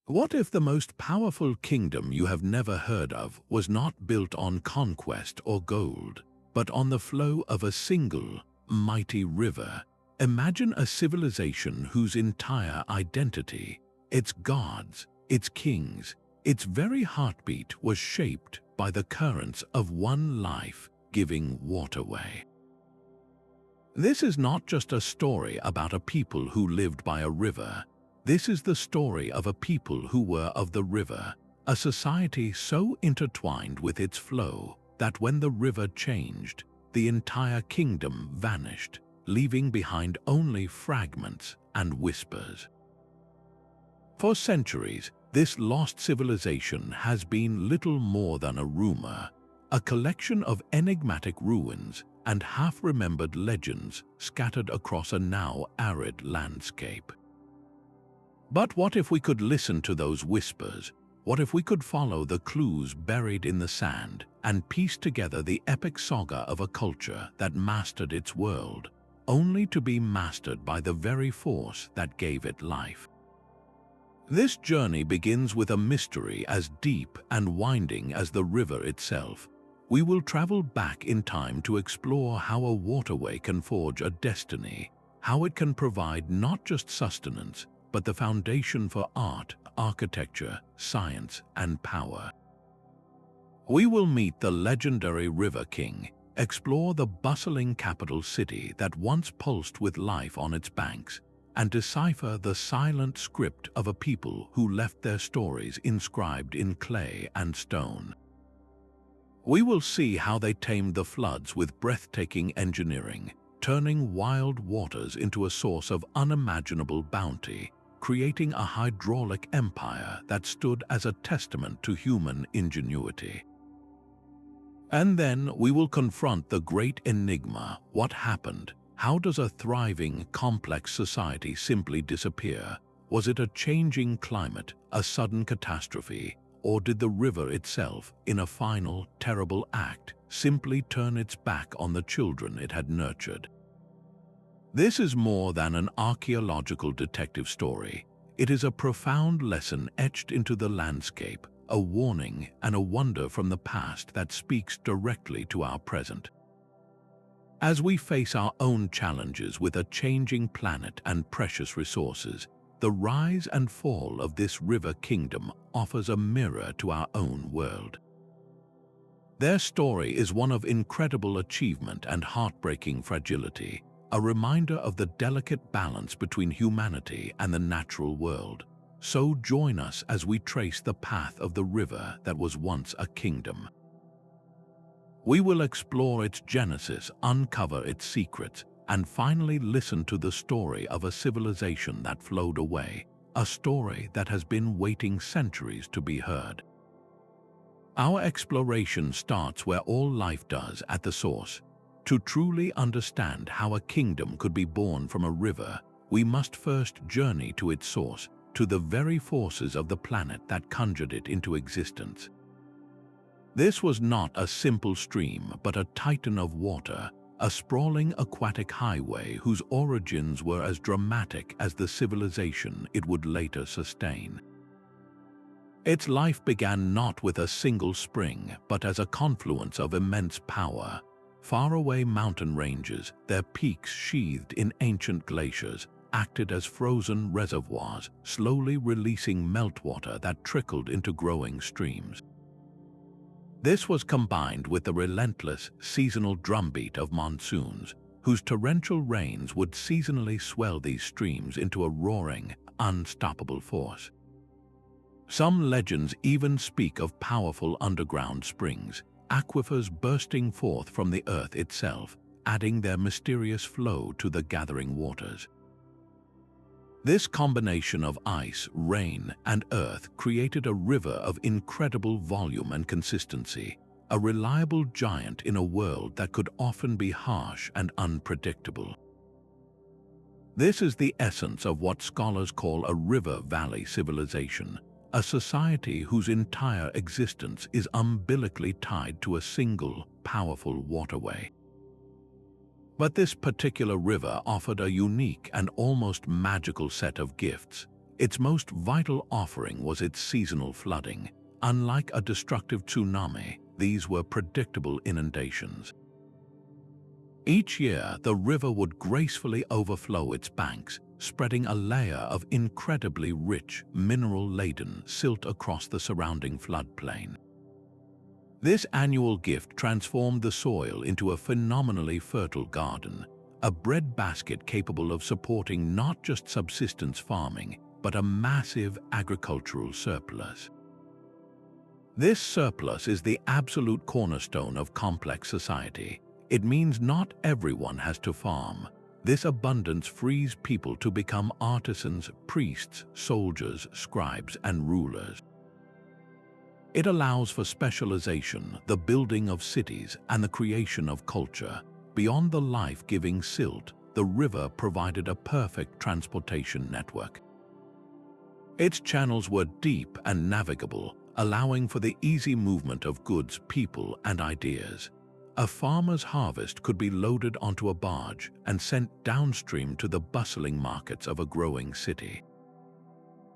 What if the most powerful kingdom you have never heard of was not built on conquest or gold, but on the flow of a single, mighty river? Imagine a civilization whose entire identity, its gods, its kings, its very heartbeat was shaped by the currents of one life-giving waterway. This is not just a story about a people who lived by a river. This is the story of a people who were of the river, a society so intertwined with its flow that when the river changed, the entire kingdom vanished, leaving behind only fragments and whispers. For centuries, this lost civilization has been little more than a rumor, a collection of enigmatic ruins and half-remembered legends scattered across a now arid landscape. But what if we could listen to those whispers? What if we could follow the clues buried in the sand and piece together the epic saga of a culture that mastered its world, only to be mastered by the very force that gave it life? This journey begins with a mystery as deep and winding as the river itself. We will travel back in time to explore how a waterway can forge a destiny, how it can provide not just sustenance, but the foundation for art, architecture, science, and power. We will meet the legendary River King, explore the bustling capital city that once pulsed with life on its banks, and decipher the silent script of a people who left their stories inscribed in clay and stone. We will see how they tamed the floods with breathtaking engineering, turning wild waters into a source of unimaginable bounty, creating a hydraulic empire that stood as a testament to human ingenuity. And then we will confront the great enigma: what happened? How does a thriving, complex society simply disappear? Was it a changing climate, a sudden catastrophe, or did the river itself, in a final, terrible act, simply turn its back on the children it had nurtured? This is more than an archaeological detective story. It is a profound lesson etched into the landscape, a warning and a wonder from the past that speaks directly to our present. As we face our own challenges with a changing planet and precious resources, the rise and fall of this river kingdom offers a mirror to our own world. Their story is one of incredible achievement and heartbreaking fragility, a reminder of the delicate balance between humanity and the natural world. So join us as we trace the path of the river that was once a kingdom. We will explore its genesis, uncover its secrets, and finally listen to the story of a civilization that flowed away, a story that has been waiting centuries to be heard. Our exploration starts where all life does, at the source. To truly understand how a kingdom could be born from a river, we must first journey to its source, to the very forces of the planet that conjured it into existence. This was not a simple stream, but a titan of water, a sprawling aquatic highway whose origins were as dramatic as the civilization it would later sustain. Its life began not with a single spring, but as a confluence of immense power. Faraway mountain ranges, their peaks sheathed in ancient glaciers, acted as frozen reservoirs, slowly releasing meltwater that trickled into growing streams. This was combined with the relentless, seasonal drumbeat of monsoons, whose torrential rains would seasonally swell these streams into a roaring, unstoppable force. Some legends even speak of powerful underground springs, aquifers bursting forth from the earth itself, adding their mysterious flow to the gathering waters. This combination of ice, rain, and earth created a river of incredible volume and consistency, a reliable giant in a world that could often be harsh and unpredictable. This is the essence of what scholars call a river valley civilization, a society whose entire existence is umbilically tied to a single, powerful waterway. But this particular river offered a unique and almost magical set of gifts. Its most vital offering was its seasonal flooding. Unlike a destructive tsunami, these were predictable inundations. Each year, the river would gracefully overflow its banks, spreading a layer of incredibly rich, mineral-laden silt across the surrounding floodplain. This annual gift transformed the soil into a phenomenally fertile garden, a breadbasket capable of supporting not just subsistence farming, but a massive agricultural surplus. This surplus is the absolute cornerstone of complex society. It means not everyone has to farm. This abundance frees people to become artisans, priests, soldiers, scribes, and rulers. It allows for specialization, the building of cities, and the creation of culture. Beyond the life-giving silt, the river provided a perfect transportation network. Its channels were deep and navigable, allowing for the easy movement of goods, people, and ideas. A farmer's harvest could be loaded onto a barge and sent downstream to the bustling markets of a growing city.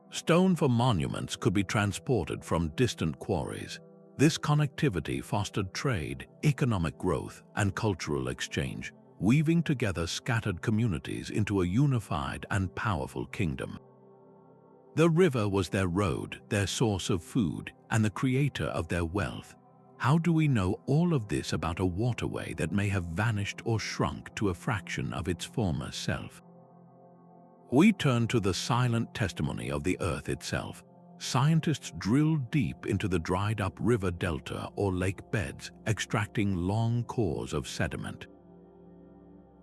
Stone for monuments could be transported from distant quarries. This connectivity fostered trade, economic growth, and cultural exchange, weaving together scattered communities into a unified and powerful kingdom. The river was their road, their source of food, and the creator of their wealth. How do we know all of this about a waterway that may have vanished or shrunk to a fraction of its former self? We turn to the silent testimony of the earth itself. Scientists drill deep into the dried-up river delta or lake beds, extracting long cores of sediment.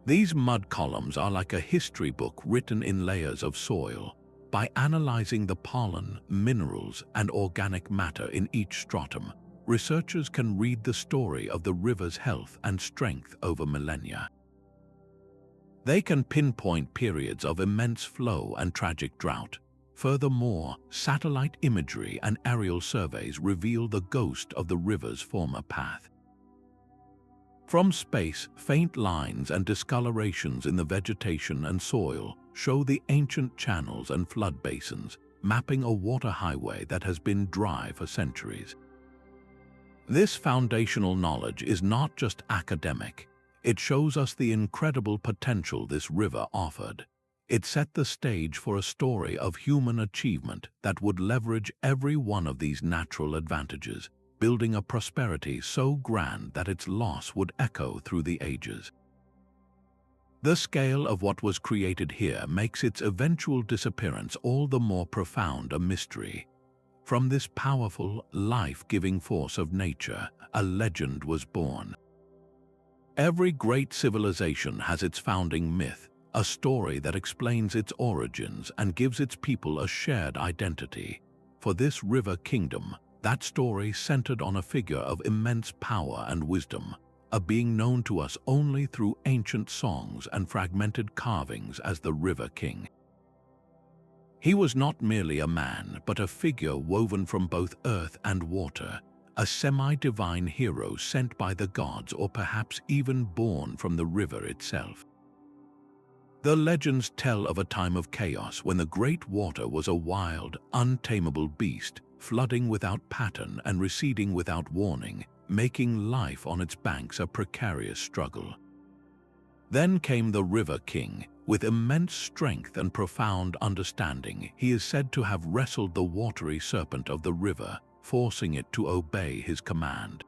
These mud columns are like a history book written in layers of soil. By analyzing the pollen, minerals, and organic matter in each stratum, researchers can read the story of the river's health and strength over millennia. They can pinpoint periods of immense flow and tragic drought. Furthermore, satellite imagery and aerial surveys reveal the ghost of the river's former path. From space, faint lines and discolorations in the vegetation and soil show the ancient channels and flood basins, mapping a water highway that has been dry for centuries. This foundational knowledge is not just academic. It shows us the incredible potential this river offered. It set the stage for a story of human achievement that would leverage every one of these natural advantages, building a prosperity so grand that its loss would echo through the ages. The scale of what was created here makes its eventual disappearance all the more profound a mystery. From this powerful, life-giving force of nature, a legend was born. Every great civilization has its founding myth, a story that explains its origins and gives its people a shared identity. For this river kingdom, that story centered on a figure of immense power and wisdom, a being known to us only through ancient songs and fragmented carvings as the River King. He was not merely a man, but a figure woven from both earth and water, a semi-divine hero sent by the gods or perhaps even born from the river itself. The legends tell of a time of chaos when the great water was a wild, untamable beast, flooding without pattern and receding without warning, making life on its banks a precarious struggle. Then came the River King. With immense strength and profound understanding, he is said to have wrestled the watery serpent of the river, forcing it to obey his command.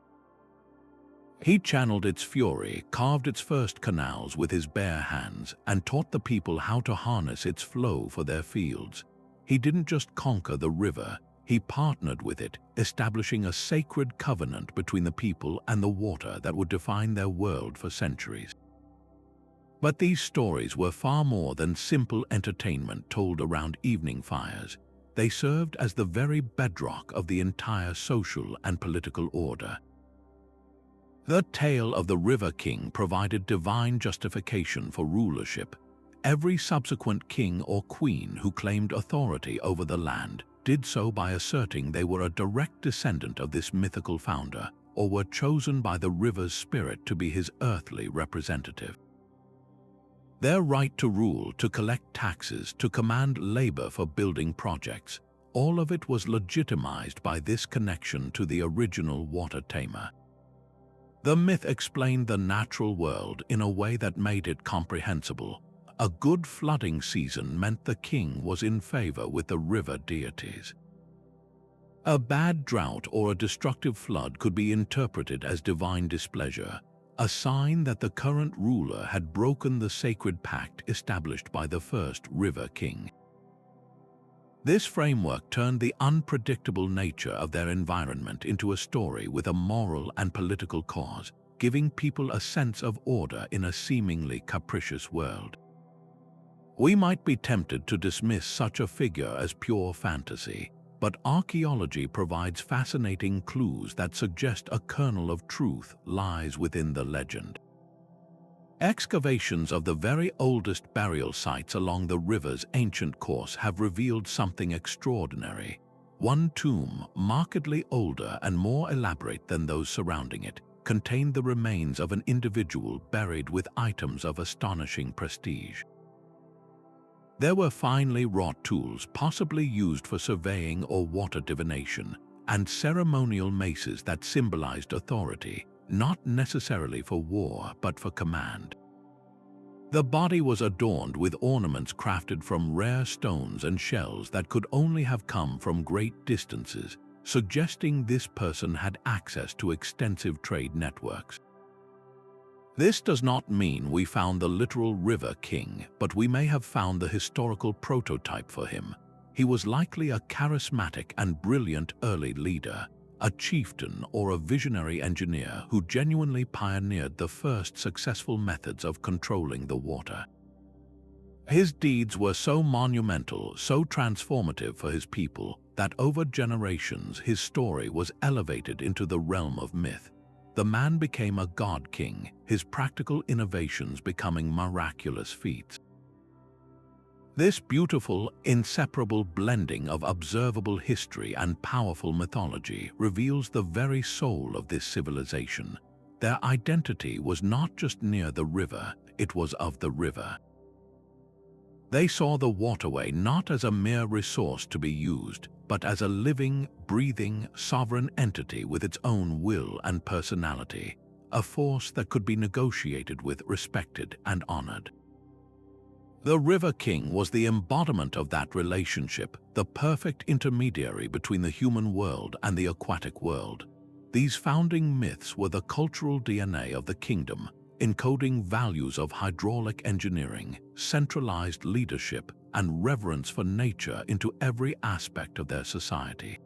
He channeled its fury, carved its first canals with his bare hands, and taught the people how to harness its flow for their fields. He didn't just conquer the river, he partnered with it, establishing a sacred covenant between the people and the water that would define their world for centuries. But these stories were far more than simple entertainment told around evening fires. They served as the very bedrock of the entire social and political order. The tale of the River King provided divine justification for rulership. Every subsequent king or queen who claimed authority over the land did so by asserting they were a direct descendant of this mythical founder, or were chosen by the river's spirit to be his earthly representative. Their right to rule, to collect taxes, to command labor for building projects, all of it was legitimized by this connection to the original water tamer. The myth explained the natural world in a way that made it comprehensible. A good flooding season meant the king was in favor with the river deities. A bad drought or a destructive flood could be interpreted as divine displeasure, a sign that the current ruler had broken the sacred pact established by the first river king. This framework turned the unpredictable nature of their environment into a story with a moral and political cause, giving people a sense of order in a seemingly capricious world. We might be tempted to dismiss such a figure as pure fantasy, but archaeology provides fascinating clues that suggest a kernel of truth lies within the legend. Excavations of the very oldest burial sites along the river's ancient course have revealed something extraordinary. One tomb, markedly older and more elaborate than those surrounding it, contained the remains of an individual buried with items of astonishing prestige. There were finely wrought tools possibly used for surveying or water divination, and ceremonial maces that symbolized authority, not necessarily for war but for command. The body was adorned with ornaments crafted from rare stones and shells that could only have come from great distances, suggesting this person had access to extensive trade networks. This does not mean we found the literal river king, but we may have found the historical prototype for him. He was likely a charismatic and brilliant early leader, a chieftain or a visionary engineer who genuinely pioneered the first successful methods of controlling the water. His deeds were so monumental, so transformative for his people, that over generations his story was elevated into the realm of myth. The man became a god king, his practical innovations becoming miraculous feats. This beautiful, inseparable blending of observable history and powerful mythology reveals the very soul of this civilization. Their identity was not just near the river, it was of the river. They saw the waterway not as a mere resource to be used, but as a living, breathing, sovereign entity with its own will and personality, a force that could be negotiated with, respected, and honored. The River King was the embodiment of that relationship, the perfect intermediary between the human world and the aquatic world. These founding myths were the cultural DNA of the kingdom, encoding values of hydraulic engineering, centralized leadership, and reverence for nature into every aspect of their society.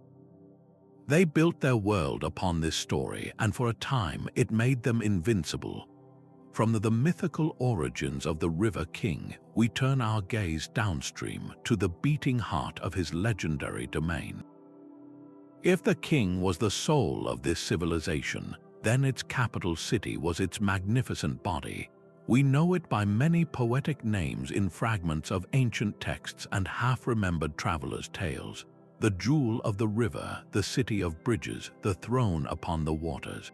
They built their world upon this story, and for a time it made them invincible. From the mythical origins of the River King, we turn our gaze downstream to the beating heart of his legendary domain. If the king was the soul of this civilization, then its capital city was its magnificent body. We know it by many poetic names in fragments of ancient texts and half-remembered travelers' tales. The jewel of the river, the city of bridges, the throne upon the waters.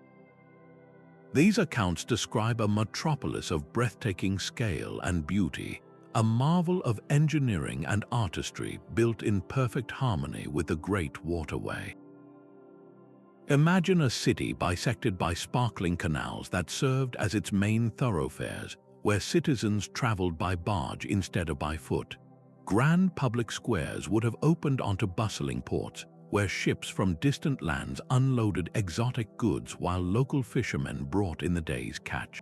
These accounts describe a metropolis of breathtaking scale and beauty, a marvel of engineering and artistry built in perfect harmony with the great waterway. Imagine a city bisected by sparkling canals that served as its main thoroughfares, where citizens traveled by barge instead of by foot. Grand public squares would have opened onto bustling ports, where ships from distant lands unloaded exotic goods while local fishermen brought in the day's catch.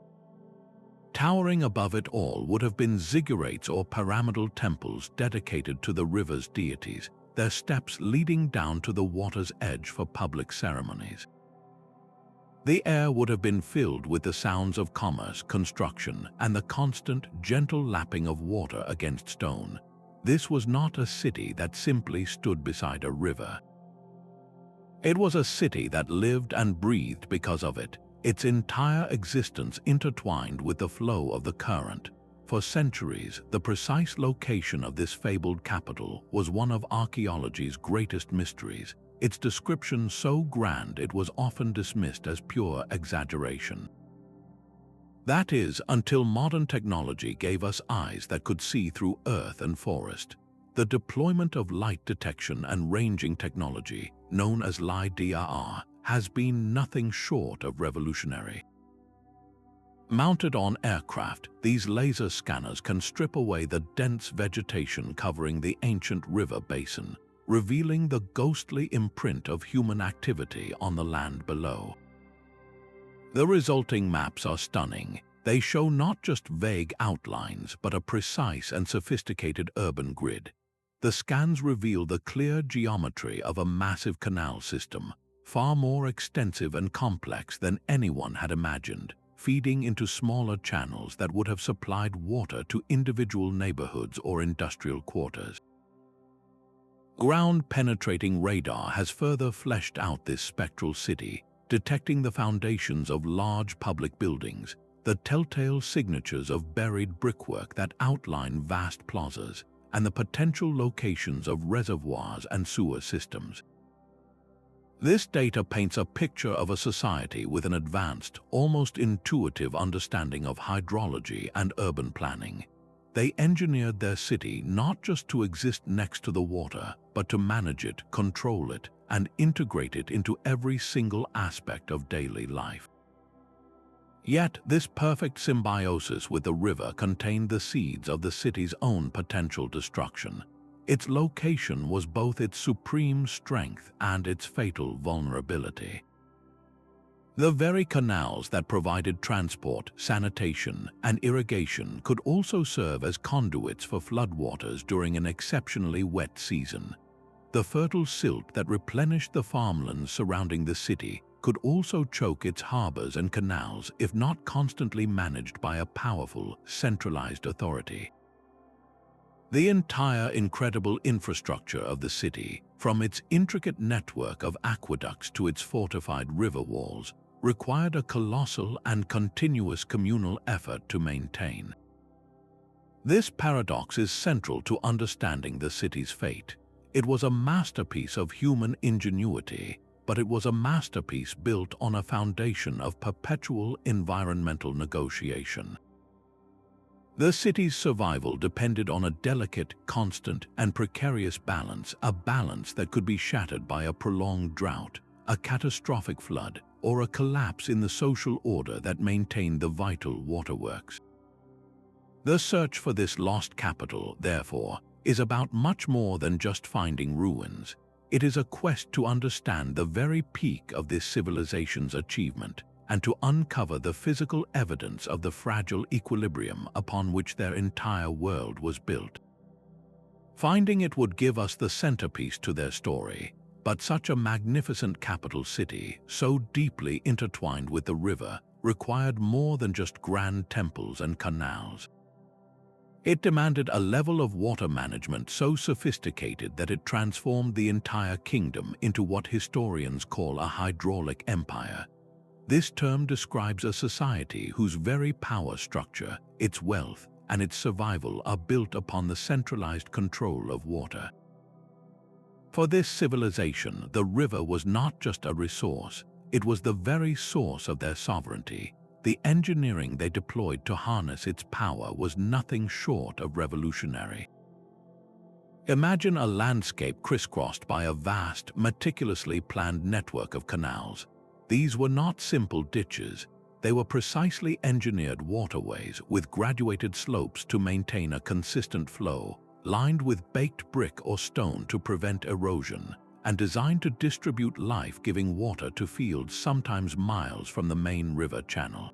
Towering above it all would have been ziggurats or pyramidal temples dedicated to the river's deities, their steps leading down to the water's edge for public ceremonies. The air would have been filled with the sounds of commerce, construction, and the constant, gentle lapping of water against stone. This was not a city that simply stood beside a river. It was a city that lived and breathed because of it, its entire existence intertwined with the flow of the current. For centuries, the precise location of this fabled capital was one of archaeology's greatest mysteries, its description so grand it was often dismissed as pure exaggeration. That is, until modern technology gave us eyes that could see through earth and forest. The deployment of light detection and ranging technology, known as LiDAR, has been nothing short of revolutionary. Mounted on aircraft, these laser scanners can strip away the dense vegetation covering the ancient river basin, revealing the ghostly imprint of human activity on the land below. The resulting maps are stunning. They show not just vague outlines, but a precise and sophisticated urban grid. The scans reveal the clear geometry of a massive canal system, far more extensive and complex than anyone had imagined, feeding into smaller channels that would have supplied water to individual neighborhoods or industrial quarters. Ground-penetrating radar has further fleshed out this spectral city, detecting the foundations of large public buildings, the telltale signatures of buried brickwork that outline vast plazas, and the potential locations of reservoirs and sewer systems. This data paints a picture of a society with an advanced, almost intuitive understanding of hydrology and urban planning. They engineered their city not just to exist next to the water, but to manage it, control it, and integrate it into every single aspect of daily life. Yet, this perfect symbiosis with the river contained the seeds of the city's own potential destruction. Its location was both its supreme strength and its fatal vulnerability. The very canals that provided transport, sanitation, and irrigation could also serve as conduits for floodwaters during an exceptionally wet season. The fertile silt that replenished the farmlands surrounding the city could also choke its harbors and canals if not constantly managed by a powerful, centralized authority. The entire incredible infrastructure of the city, from its intricate network of aqueducts to its fortified river walls, required a colossal and continuous communal effort to maintain. This paradox is central to understanding the city's fate. It was a masterpiece of human ingenuity, but it was a masterpiece built on a foundation of perpetual environmental negotiation. The city's survival depended on a delicate, constant, and precarious balance, a balance that could be shattered by a prolonged drought, a catastrophic flood, or a collapse in the social order that maintained the vital waterworks. The search for this lost capital, therefore, is about much more than just finding ruins. It is a quest to understand the very peak of this civilization's achievement and to uncover the physical evidence of the fragile equilibrium upon which their entire world was built. Finding it would give us the centerpiece to their story, but such a magnificent capital city, so deeply intertwined with the river, required more than just grand temples and canals. It demanded a level of water management so sophisticated that it transformed the entire kingdom into what historians call a hydraulic empire. This term describes a society whose very power structure, its wealth, and its survival are built upon the centralized control of water. For this civilization, the river was not just a resource, it was the very source of their sovereignty. The engineering they deployed to harness its power was nothing short of revolutionary. Imagine a landscape crisscrossed by a vast, meticulously planned network of canals. These were not simple ditches, they were precisely engineered waterways with graduated slopes to maintain a consistent flow, lined with baked brick or stone to prevent erosion, and designed to distribute life-giving water to fields sometimes miles from the main river channel.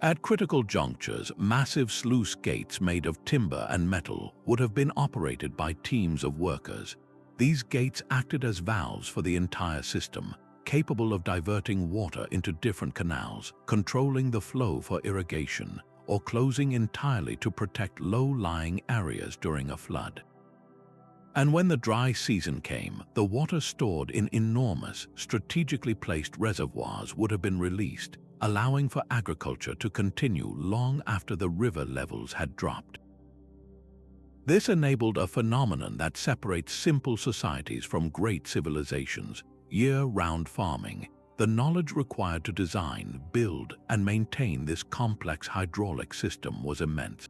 At critical junctures, massive sluice gates made of timber and metal would have been operated by teams of workers. These gates acted as valves for the entire system, capable of diverting water into different canals, controlling the flow for irrigation, or closing entirely to protect low-lying areas during a flood. And when the dry season came, the water stored in enormous, strategically placed reservoirs would have been released, allowing for agriculture to continue long after the river levels had dropped. This enabled a phenomenon that separates simple societies from great civilizations: year-round farming. the knowledge required to design, build, and maintain this complex hydraulic system was immense.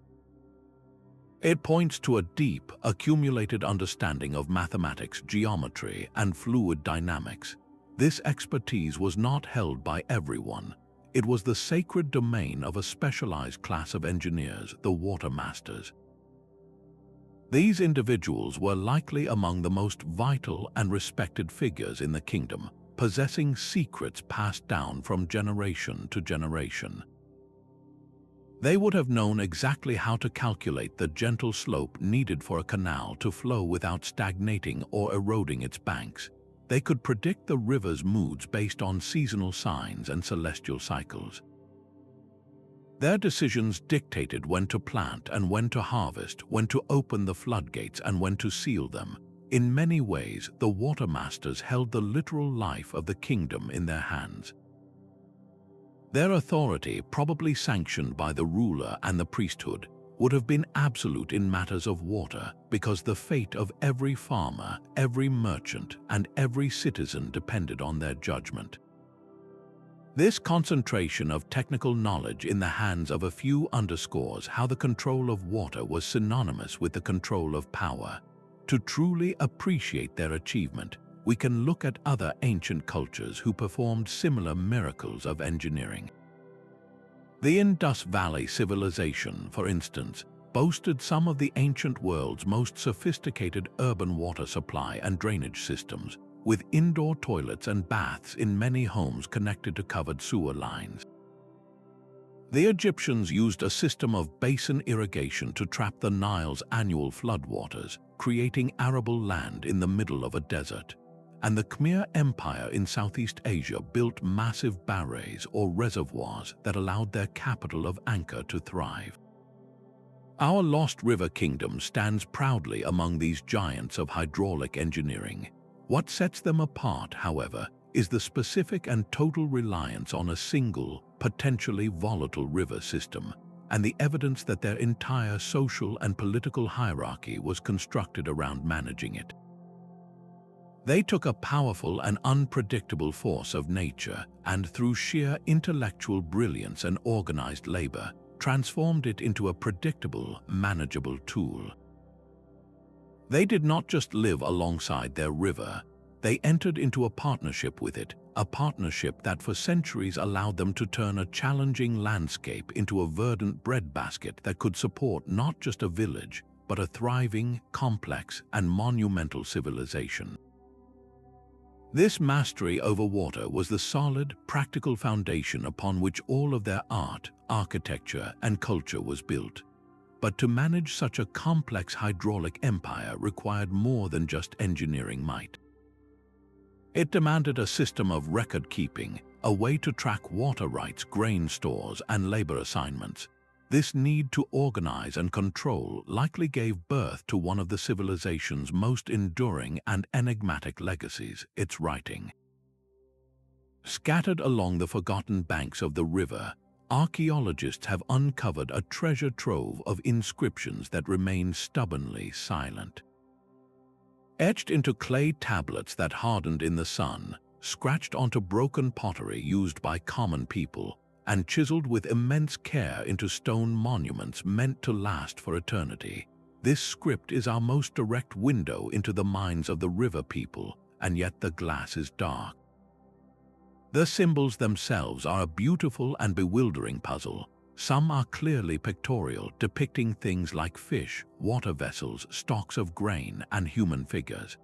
It points to a deep, accumulated understanding of mathematics, geometry, and fluid dynamics. This expertise was not held by everyone. It was the sacred domain of a specialized class of engineers, the water masters. These individuals were likely among the most vital and respected figures in the kingdom, possessing secrets passed down from generation to generation. They would have known exactly how to calculate the gentle slope needed for a canal to flow without stagnating or eroding its banks. They could predict the river's moods based on seasonal signs and celestial cycles. Their decisions dictated when to plant and when to harvest, when to open the floodgates and when to seal them. In many ways, the water masters held the literal life of the kingdom in their hands. Their authority, probably sanctioned by the ruler and the priesthood, would have been absolute in matters of water because the fate of every farmer, every merchant, and every citizen depended on their judgment. This concentration of technical knowledge in the hands of a few underscores how the control of water was synonymous with the control of power. To truly appreciate their achievement, we can look at other ancient cultures who performed similar miracles of engineering. The Indus Valley civilization, for instance, boasted some of the ancient world's most sophisticated urban water supply and drainage systems, with indoor toilets and baths in many homes connected to covered sewer lines. The Egyptians used a system of basin irrigation to trap the Nile's annual floodwaters, creating arable land in the middle of a desert. And the Khmer Empire in Southeast Asia built massive barrays or reservoirs that allowed their capital of Ankara to thrive. Our lost river kingdom stands proudly among these giants of hydraulic engineering. What sets them apart, however, is the specific and total reliance on a single, potentially volatile river system, and the evidence that their entire social and political hierarchy was constructed around managing it. They took a powerful and unpredictable force of nature and, through sheer intellectual brilliance and organized labor, transformed it into a predictable, manageable tool. They did not just live alongside their river, they entered into a partnership with it, a partnership that for centuries allowed them to turn a challenging landscape into a verdant breadbasket that could support not just a village, but a thriving, complex, and monumental civilization. This mastery over water was the solid, practical foundation upon which all of their art, architecture, and culture was built. But to manage such a complex hydraulic empire required more than just engineering might. It demanded a system of record-keeping, a way to track water rights, grain stores, and labor assignments. This need to organize and control likely gave birth to one of the civilization's most enduring and enigmatic legacies, its writing. Scattered along the forgotten banks of the river, archaeologists have uncovered a treasure trove of inscriptions that remain stubbornly silent. Etched into clay tablets that hardened in the sun, scratched onto broken pottery used by common people, and chiseled with immense care into stone monuments meant to last for eternity. This script is our most direct window into the minds of the river people, and yet the glass is dark. The symbols themselves are a beautiful and bewildering puzzle. Some are clearly pictorial, depicting things like fish, water vessels, stalks of grain, and human figures.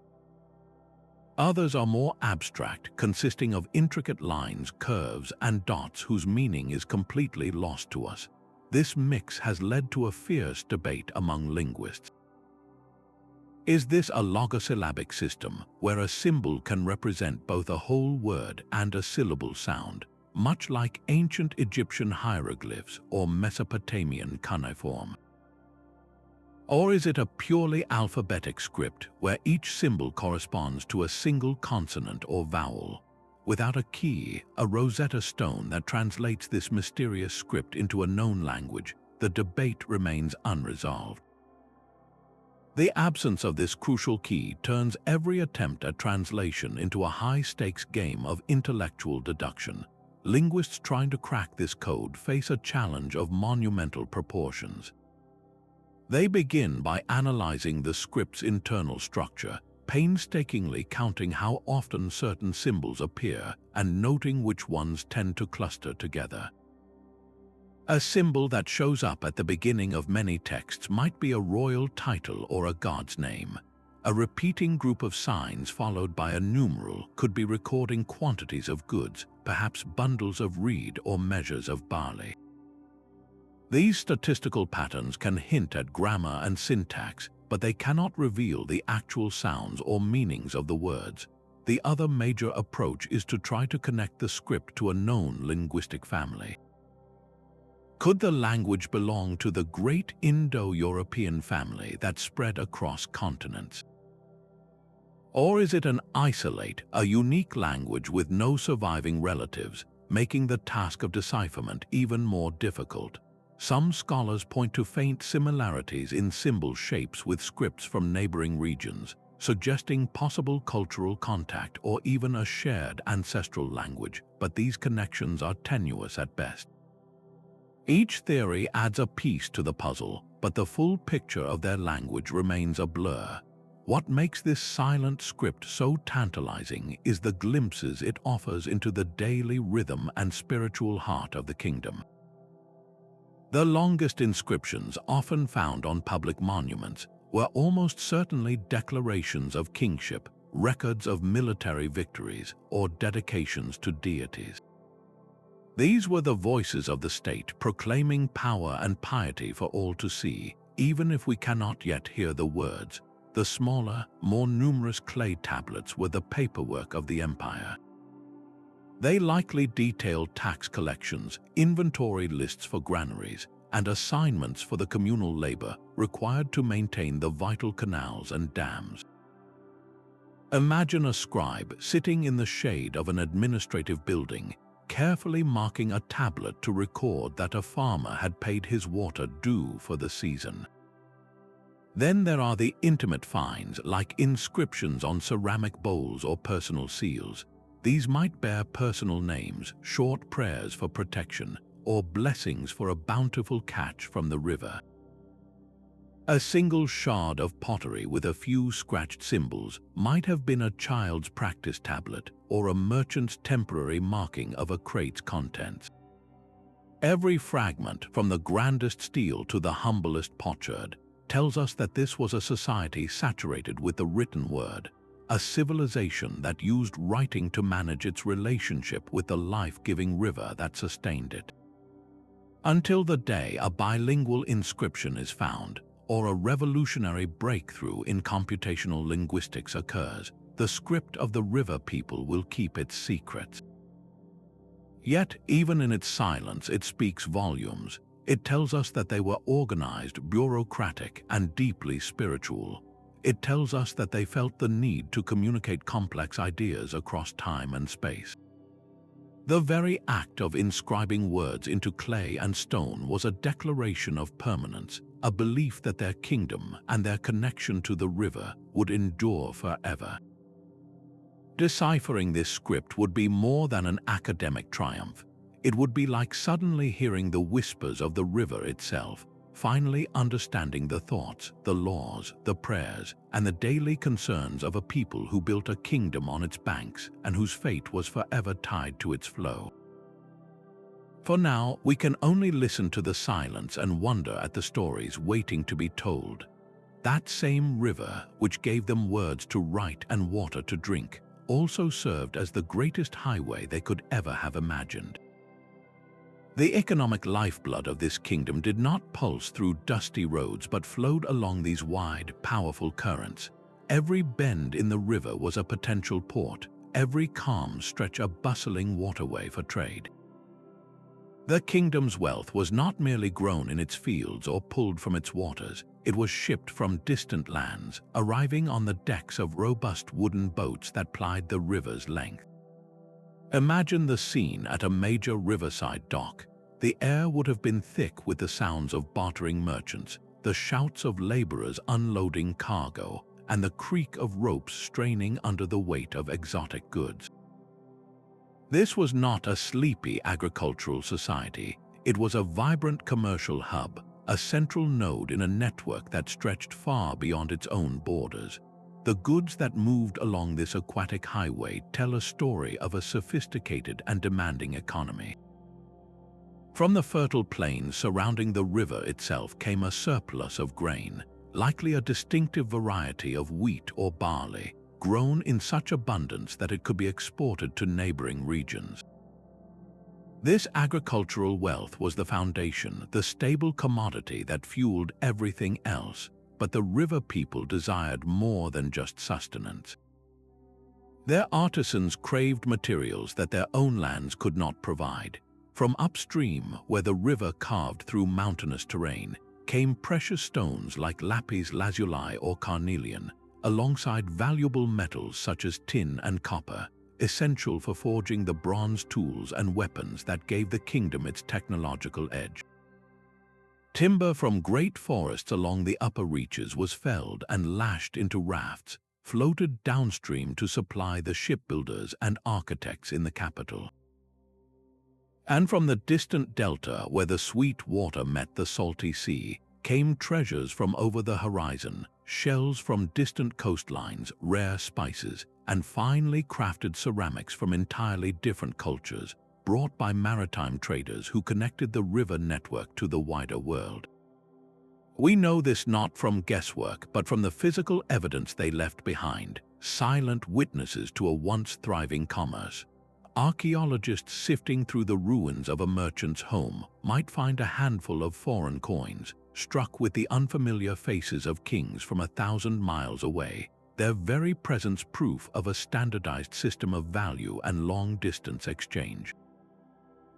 Others are more abstract, consisting of intricate lines, curves, and dots whose meaning is completely lost to us. This mix has led to a fierce debate among linguists. Is this a logosyllabic system, where a symbol can represent both a whole word and a syllable sound, much like ancient Egyptian hieroglyphs or Mesopotamian cuneiform? Or is it a purely alphabetic script where each symbol corresponds to a single consonant or vowel? Without a key, a Rosetta Stone that translates this mysterious script into a known language, the debate remains unresolved. The absence of this crucial key turns every attempt at translation into a high-stakes game of intellectual deduction. Linguists trying to crack this code face a challenge of monumental proportions. They begin by analyzing the script's internal structure, painstakingly counting how often certain symbols appear and noting which ones tend to cluster together. A symbol that shows up at the beginning of many texts might be a royal title or a god's name. A repeating group of signs followed by a numeral could be recording quantities of goods, perhaps bundles of reed or measures of barley. These statistical patterns can hint at grammar and syntax, but they cannot reveal the actual sounds or meanings of the words. The other major approach is to try to connect the script to a known linguistic family. Could the language belong to the great Indo-European family that spread across continents? Or is it an a unique language with no surviving relatives, making the task of decipherment even more difficult? Some scholars point to faint similarities in symbol shapes with scripts from neighboring regions, suggesting possible cultural contact or even a shared ancestral language, but these connections are tenuous at best. Each theory adds a piece to the puzzle, but the full picture of their language remains a blur. What makes this silent script so tantalizing is the glimpses it offers into the daily rhythm and spiritual heart of the kingdom. The longest inscriptions often found on public monuments were almost certainly declarations of kingship, records of military victories, or dedications to deities. These were the voices of the state proclaiming power and piety for all to see, even if we cannot yet hear the words. The smaller, more numerous clay tablets were the paperwork of the empire. They likely detailed tax collections, inventory lists for granaries, and assignments for the communal labor required to maintain the vital canals and dams. Imagine a scribe sitting in the shade of an administrative building, carefully marking a tablet to record that a farmer had paid his water due for the season. Then there are the intimate finds, like inscriptions on ceramic bowls or personal seals. These might bear personal names, short prayers for protection, or blessings for a bountiful catch from the river. A single shard of pottery with a few scratched symbols might have been a child's practice tablet or a merchant's temporary marking of a crate's contents. Every fragment, from the grandest stele to the humblest potsherd, tells us that this was a society saturated with the written word, a civilization that used writing to manage its relationship with the life-giving river that sustained it. Until the day a bilingual inscription is found, or a revolutionary breakthrough in computational linguistics occurs, the script of the river people will keep its secrets. Yet, even in its silence, it speaks volumes. It tells us that they were organized, bureaucratic, and deeply spiritual. It tells us that they felt the need to communicate complex ideas across time and space. The very act of inscribing words into clay and stone was a declaration of permanence, a belief that their kingdom and their connection to the river would endure forever. Deciphering this script would be more than an academic triumph. It would be like suddenly hearing the whispers of the river itself, finally understanding the thoughts, the laws, the prayers, and the daily concerns of a people who built a kingdom on its banks and whose fate was forever tied to its flow. For now, we can only listen to the silence and wonder at the stories waiting to be told. That same river, which gave them words to write and water to drink, also served as the greatest highway they could ever have imagined. The economic lifeblood of this kingdom did not pulse through dusty roads but flowed along these wide, powerful currents. Every bend in the river was a potential port, every calm stretch a bustling waterway for trade. The kingdom's wealth was not merely grown in its fields or pulled from its waters, it was shipped from distant lands, arriving on the decks of robust wooden boats that plied the river's length. Imagine the scene at a major riverside dock. The air would have been thick with the sounds of bartering merchants, the shouts of laborers unloading cargo, and the creak of ropes straining under the weight of exotic goods. This was not a sleepy agricultural society. It was a vibrant commercial hub, a central node in a network that stretched far beyond its own borders. The goods that moved along this aquatic highway tell a story of a sophisticated and demanding economy. From the fertile plains surrounding the river itself came a surplus of grain, likely a distinctive variety of wheat or barley, grown in such abundance that it could be exported to neighboring regions. This agricultural wealth was the foundation, the stable commodity that fueled everything else, but the river people desired more than just sustenance. Their artisans craved materials that their own lands could not provide. From upstream, where the river carved through mountainous terrain, came precious stones like lapis lazuli or carnelian, alongside valuable metals such as tin and copper, essential for forging the bronze tools and weapons that gave the kingdom its technological edge. Timber from great forests along the upper reaches was felled and lashed into rafts, floated downstream to supply the shipbuilders and architects in the capital. And from the distant delta, where the sweet water met the salty sea, came treasures from over the horizon, shells from distant coastlines, rare spices, and finely crafted ceramics from entirely different cultures, brought by maritime traders who connected the river network to the wider world. We know this not from guesswork, but from the physical evidence they left behind, silent witnesses to a once thriving commerce. Archaeologists sifting through the ruins of a merchant's home might find a handful of foreign coins, struck with the unfamiliar faces of kings from 1,000 miles away, their very presence proof of a standardized system of value and long-distance exchange.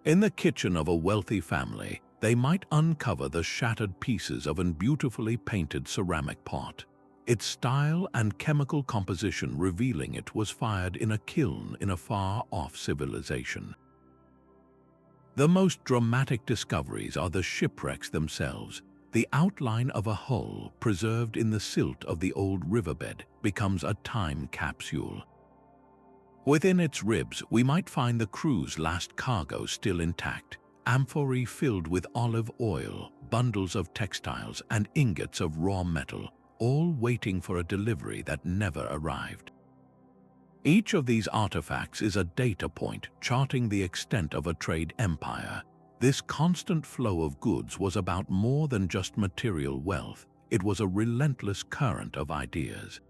In the kitchen of a wealthy family, they might uncover the shattered pieces of a beautifully painted ceramic pot, its style and chemical composition revealing it was fired in a kiln in a far-off civilization. The most dramatic discoveries are the shipwrecks themselves. The outline of a hull preserved in the silt of the old riverbed becomes a time capsule. Within its ribs, we might find the crew's last cargo still intact, amphorae filled with olive oil, bundles of textiles, and ingots of raw metal, all waiting for a delivery that never arrived. Each of these artifacts is a data point charting the extent of a trade empire. This constant flow of goods was about more than just material wealth. It was a relentless current of ideas.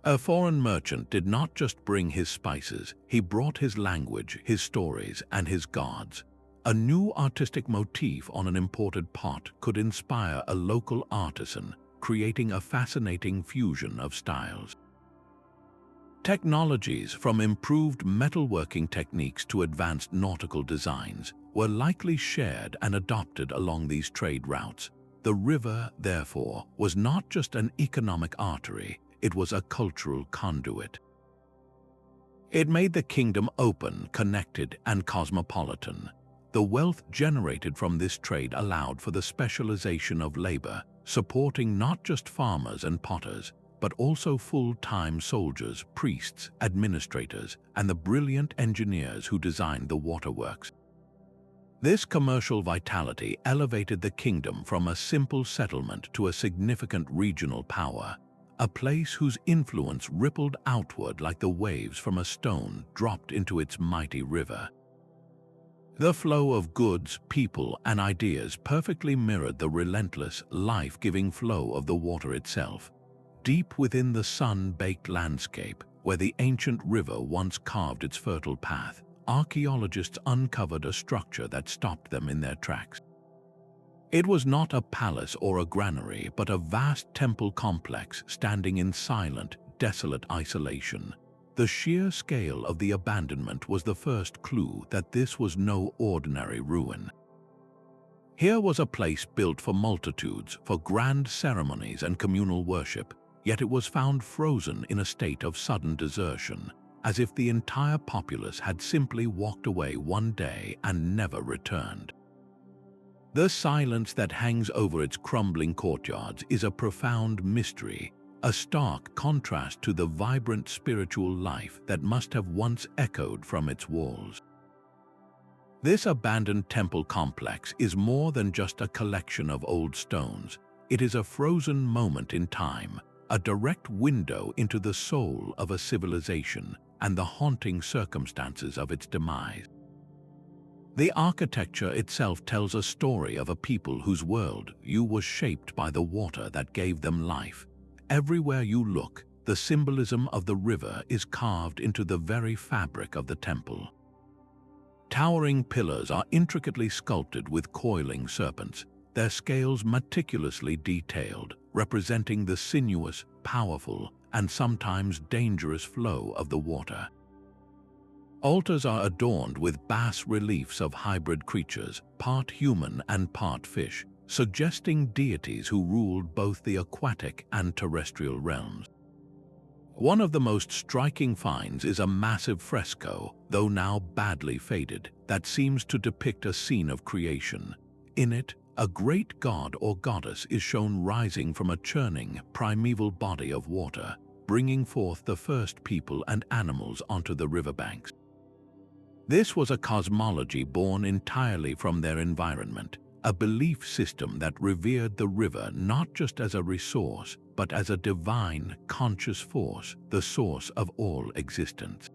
A foreign merchant did not just bring his spices, he brought his language, his stories, and his gods. A new artistic motif on an imported pot could inspire a local artisan, creating a fascinating fusion of styles. Technologies, from improved metalworking techniques to advanced nautical designs, were likely shared and adopted along these trade routes. The river, therefore, was not just an economic artery, it was a cultural conduit. It made the kingdom open, connected, and cosmopolitan. The wealth generated from this trade allowed for the specialization of labor, supporting not just farmers and potters, but also full-time soldiers, priests, administrators, and the brilliant engineers who designed the waterworks. This commercial vitality elevated the kingdom from a simple settlement to a significant regional power, a place whose influence rippled outward like the waves from a stone dropped into its mighty river. The flow of goods, people, and ideas perfectly mirrored the relentless, life-giving flow of the water itself. Deep within the sun-baked landscape, where the ancient river once carved its fertile path, archaeologists uncovered a structure that stopped them in their tracks. It was not a palace or a granary, but a vast temple complex standing in silent, desolate isolation. The sheer scale of the abandonment was the first clue that this was no ordinary ruin. Here was a place built for multitudes, for grand ceremonies and communal worship, yet it was found frozen in a state of sudden desertion, as if the entire populace had simply walked away one day and never returned. The silence that hangs over its crumbling courtyards is a profound mystery, a stark contrast to the vibrant spiritual life that must have once echoed from its walls. This abandoned temple complex is more than just a collection of old stones. It is a frozen moment in time, a direct window into the soul of a civilization and the haunting circumstances of its demise. The architecture itself tells a story of a people whose worldview was shaped by the water that gave them life. Everywhere you look, the symbolism of the river is carved into the very fabric of the temple. Towering pillars are intricately sculpted with coiling serpents, their scales meticulously detailed, representing the sinuous, powerful, and sometimes dangerous flow of the water. Altars are adorned with bas-reliefs of hybrid creatures, part human and part fish, suggesting deities who ruled both the aquatic and terrestrial realms. One of the most striking finds is a massive fresco, though now badly faded, that seems to depict a scene of creation. In it, a great god or goddess is shown rising from a churning, primeval body of water, bringing forth the first people and animals onto the riverbanks. This was a cosmology born entirely from their environment, a belief system that revered the river not just as a resource, but as a divine, conscious force, the source of all existence.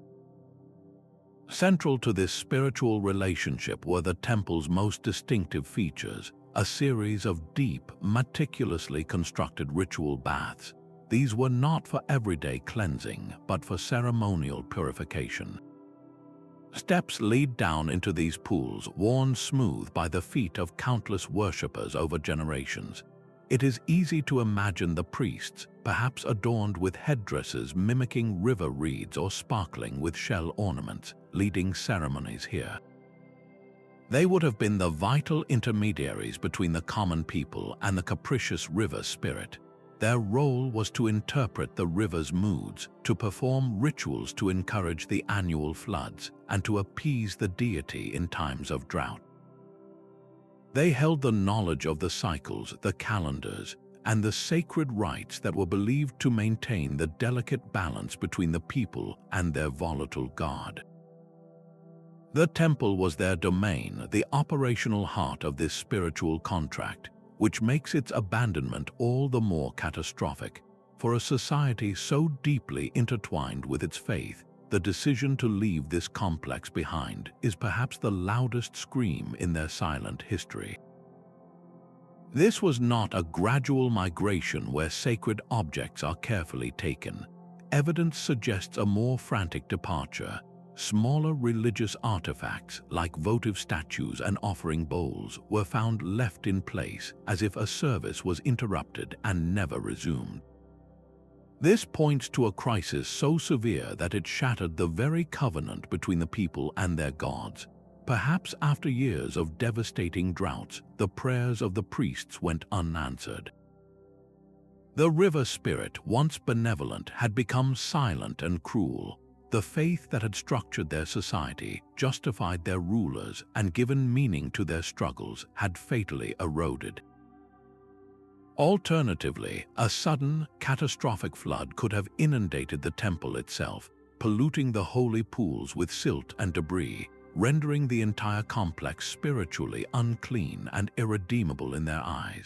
Central to this spiritual relationship were the temple's most distinctive features, a series of deep, meticulously constructed ritual baths. These were not for everyday cleansing, but for ceremonial purification. Steps lead down into these pools, worn smooth by the feet of countless worshippers over generations. It is easy to imagine the priests, perhaps adorned with headdresses mimicking river reeds or sparkling with shell ornaments, leading ceremonies here. They would have been the vital intermediaries between the common people and the capricious river spirit. Their role was to interpret the river's moods, to perform rituals to encourage the annual floods, and to appease the deity in times of drought. They held the knowledge of the cycles, the calendars, and the sacred rites that were believed to maintain the delicate balance between the people and their volatile god. The temple was their domain, the operational heart of this spiritual contract, which makes its abandonment all the more catastrophic. For a society so deeply intertwined with its faith, the decision to leave this complex behind is perhaps the loudest scream in their silent history. This was not a gradual migration where sacred objects are carefully taken. Evidence suggests a more frantic departure. Smaller religious artifacts, like votive statues and offering bowls, were found left in place as if a service was interrupted and never resumed. This points to a crisis so severe that it shattered the very covenant between the people and their gods. Perhaps after years of devastating droughts, the prayers of the priests went unanswered. The river spirit, once benevolent, had become silent and cruel. The faith that had structured their society, justified their rulers, and given meaning to their struggles had fatally eroded. Alternatively, a sudden, catastrophic flood could have inundated the temple itself, polluting the holy pools with silt and debris, rendering the entire complex spiritually unclean and irredeemable in their eyes.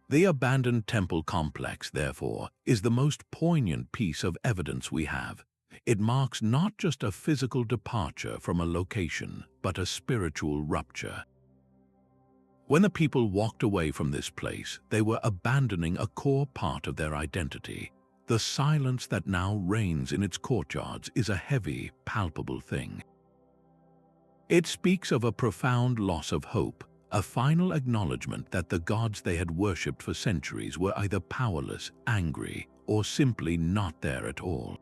The abandoned temple complex, therefore, is the most poignant piece of evidence we have. It marks not just a physical departure from a location, but a spiritual rupture. When the people walked away from this place, they were abandoning a core part of their identity. The silence that now reigns in its courtyards is a heavy, palpable thing. It speaks of a profound loss of hope, a final acknowledgement that the gods they had worshipped for centuries were either powerless, angry, or simply not there at all.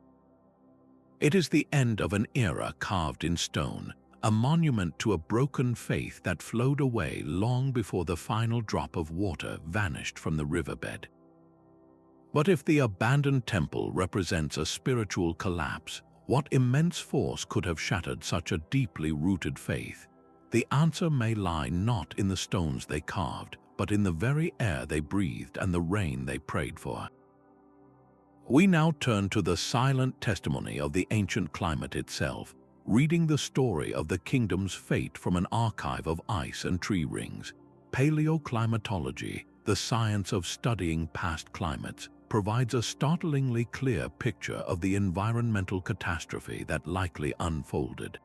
It is the end of an era carved in stone, a monument to a broken faith that flowed away long before the final drop of water vanished from the riverbed. But if the abandoned temple represents a spiritual collapse, what immense force could have shattered such a deeply rooted faith? The answer may lie not in the stones they carved, but in the very air they breathed and the rain they prayed for. We now turn to the silent testimony of the ancient climate itself, reading the story of the kingdom's fate from an archive of ice and tree rings. Paleoclimatology, the science of studying past climates, provides a startlingly clear picture of the environmental catastrophe that likely unfolded.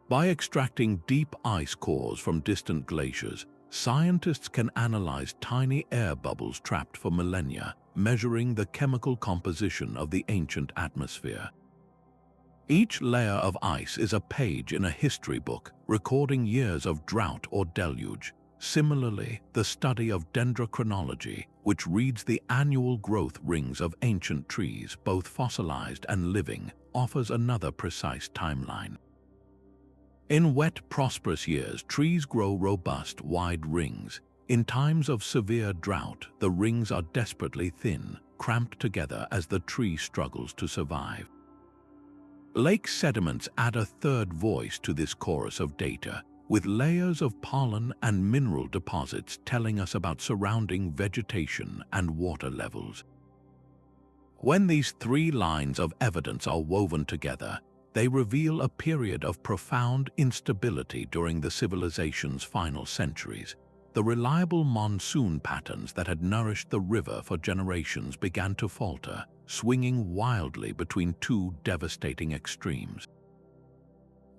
By extracting deep ice cores from distant glaciers, scientists can analyze tiny air bubbles trapped for millennia, measuring the chemical composition of the ancient atmosphere. Each layer of ice is a page in a history book, recording years of drought or deluge. Similarly, the study of dendrochronology, which reads the annual growth rings of ancient trees, both fossilized and living, offers another precise timeline. In wet, prosperous years, trees grow robust, wide rings. In times of severe drought, the rings are desperately thin, cramped together as the tree struggles to survive. Lake sediments add a third voice to this chorus of data, with layers of pollen and mineral deposits telling us about surrounding vegetation and water levels. When these three lines of evidence are woven together, they reveal a period of profound instability during the civilization's final centuries. The reliable monsoon patterns that had nourished the river for generations began to falter, swinging wildly between two devastating extremes.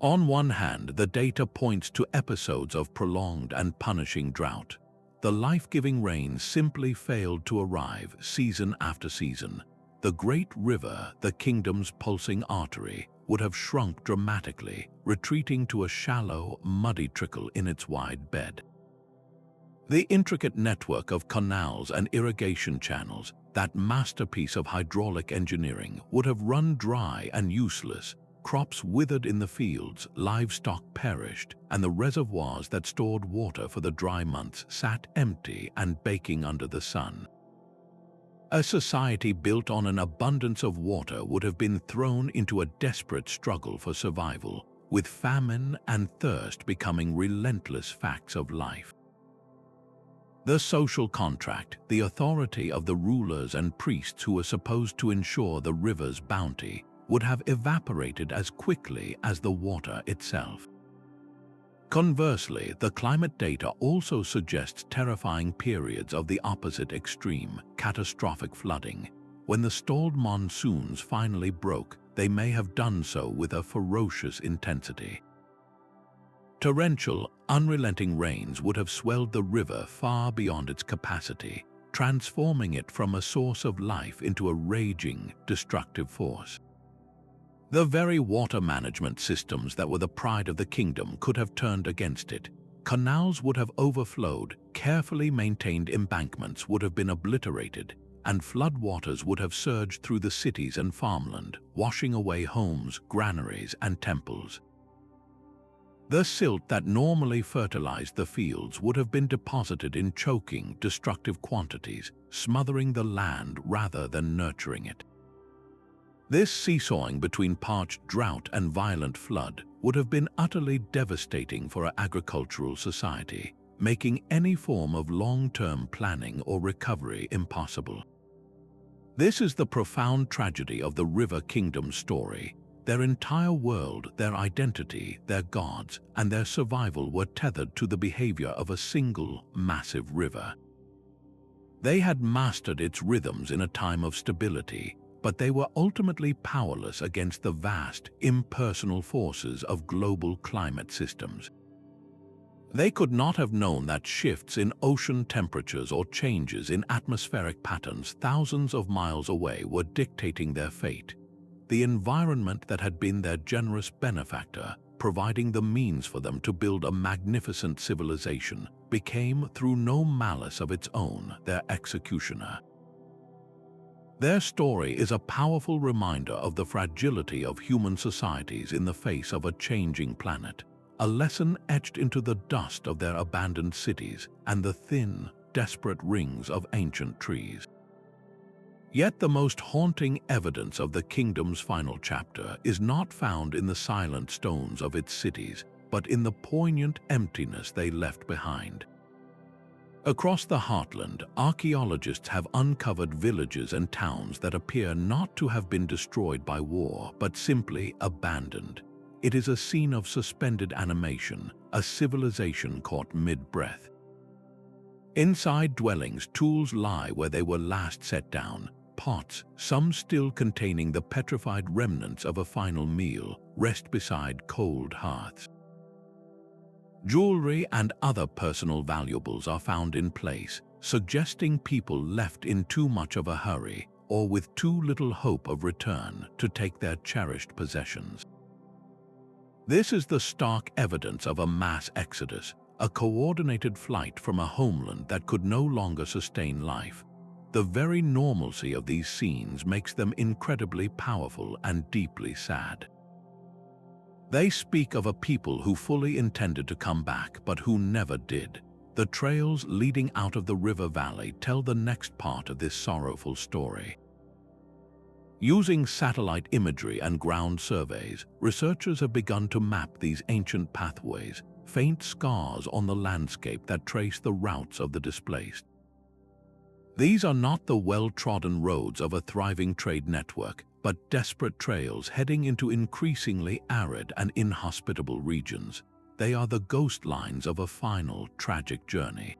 On one hand, the data points to episodes of prolonged and punishing drought. The life-giving rain simply failed to arrive season after season. The great river, the kingdom's pulsing artery, would have shrunk dramatically, retreating to a shallow, muddy trickle in its wide bed. The intricate network of canals and irrigation channels, that masterpiece of hydraulic engineering, would have run dry and useless. Crops withered in the fields, livestock perished, and the reservoirs that stored water for the dry months sat empty and baking under the sun. A society built on an abundance of water would have been thrown into a desperate struggle for survival, with famine and thirst becoming relentless facts of life. The social contract, the authority of the rulers and priests who were supposed to ensure the river's bounty, would have evaporated as quickly as the water itself. Conversely, the climate data also suggests terrifying periods of the opposite extreme, catastrophic flooding. When the stalled monsoons finally broke, they may have done so with a ferocious intensity. Torrential, unrelenting rains would have swelled the river far beyond its capacity, transforming it from a source of life into a raging, destructive force. The very water management systems that were the pride of the kingdom could have turned against it. Canals would have overflowed, carefully maintained embankments would have been obliterated, and floodwaters would have surged through the cities and farmland, washing away homes, granaries, and temples. The silt that normally fertilized the fields would have been deposited in choking, destructive quantities, smothering the land rather than nurturing it. This seesawing between parched drought and violent flood would have been utterly devastating for an agricultural society, making any form of long-term planning or recovery impossible. This is the profound tragedy of the River Kingdom's story. Their entire world, their identity, their gods, and their survival were tethered to the behavior of a single, massive river. They had mastered its rhythms in a time of stability, but they were ultimately powerless against the vast, impersonal forces of global climate systems. They could not have known that shifts in ocean temperatures or changes in atmospheric patterns thousands of miles away were dictating their fate. The environment that had been their generous benefactor, providing the means for them to build a magnificent civilization, became, through no malice of its own, their executioner. Their story is a powerful reminder of the fragility of human societies in the face of a changing planet, a lesson etched into the dust of their abandoned cities and the thin, desperate rings of ancient trees. Yet the most haunting evidence of the kingdom's final chapter is not found in the silent stones of its cities, but in the poignant emptiness they left behind. Across the heartland, archaeologists have uncovered villages and towns that appear not to have been destroyed by war, but simply abandoned. It is a scene of suspended animation, a civilization caught mid-breath. Inside dwellings, tools lie where they were last set down. Pots, some still containing the petrified remnants of a final meal, rest beside cold hearths. Jewelry and other personal valuables are found in place, suggesting people left in too much of a hurry or with too little hope of return to take their cherished possessions. This is the stark evidence of a mass exodus, a coordinated flight from a homeland that could no longer sustain life. The very normalcy of these scenes makes them incredibly powerful and deeply sad. They speak of a people who fully intended to come back, but who never did. The trails leading out of the river valley tell the next part of this sorrowful story. Using satellite imagery and ground surveys, researchers have begun to map these ancient pathways, faint scars on the landscape that trace the routes of the displaced. These are not the well-trodden roads of a thriving trade network, but desperate trails heading into increasingly arid and inhospitable regions. They are the ghost lines of a final, tragic journey.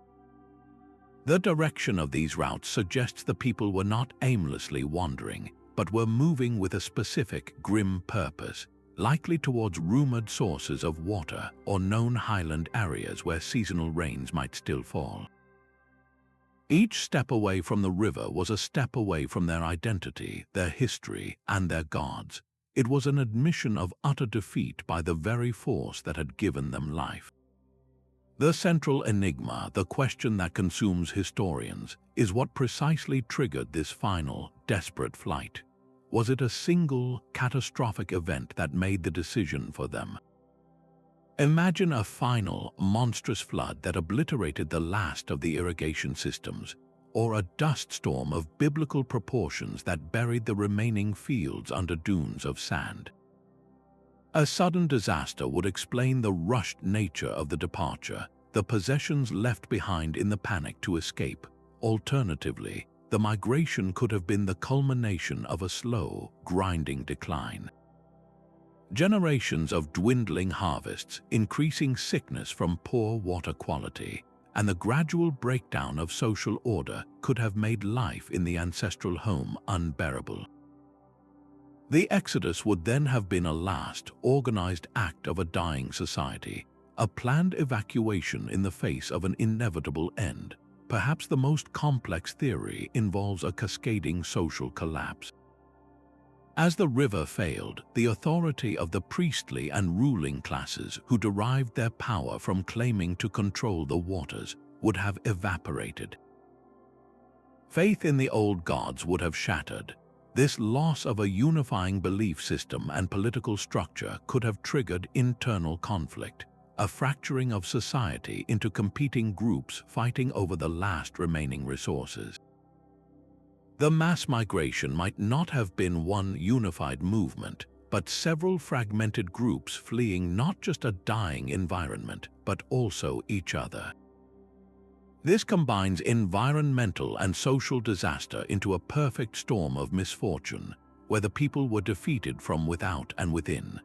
The direction of these routes suggests the people were not aimlessly wandering, but were moving with a specific, grim purpose, likely towards rumored sources of water or known highland areas where seasonal rains might still fall. Each step away from the river was a step away from their identity, their history, and their gods. It was an admission of utter defeat by the very force that had given them life. The central enigma, the question that consumes historians, is what precisely triggered this final, desperate flight. Was it a single, catastrophic event that made the decision for them? Imagine a final, monstrous flood that obliterated the last of the irrigation systems, or a dust storm of biblical proportions that buried the remaining fields under dunes of sand. A sudden disaster would explain the rushed nature of the departure, the possessions left behind in the panic to escape. Alternatively, the migration could have been the culmination of a slow, grinding decline. Generations of dwindling harvests, increasing sickness from poor water quality, and the gradual breakdown of social order could have made life in the ancestral home unbearable. The exodus would then have been a last, organized act of a dying society, a planned evacuation in the face of an inevitable end. Perhaps the most complex theory involves a cascading social collapse. As the river failed, the authority of the priestly and ruling classes who derived their power from claiming to control the waters would have evaporated. Faith in the old gods would have shattered. This loss of a unifying belief system and political structure could have triggered internal conflict, a fracturing of society into competing groups fighting over the last remaining resources. The mass migration might not have been one unified movement, but several fragmented groups fleeing not just a dying environment, but also each other. This combines environmental and social disaster into a perfect storm of misfortune, where the people were defeated from without and within.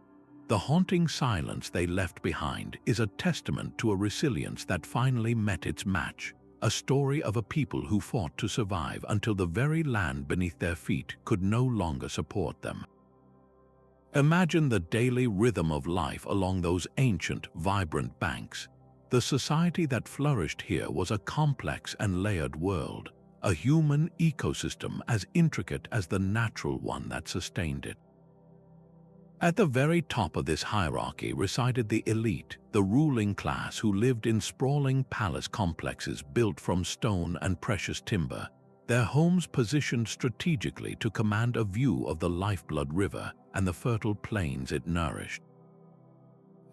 The haunting silence they left behind is a testament to a resilience that finally met its match. A story of a people who fought to survive until the very land beneath their feet could no longer support them. Imagine the daily rhythm of life along those ancient, vibrant banks. The society that flourished here was a complex and layered world, a human ecosystem as intricate as the natural one that sustained it. At the very top of this hierarchy resided the elite, the ruling class who lived in sprawling palace complexes built from stone and precious timber, their homes positioned strategically to command a view of the Lifeblood River and the fertile plains it nourished.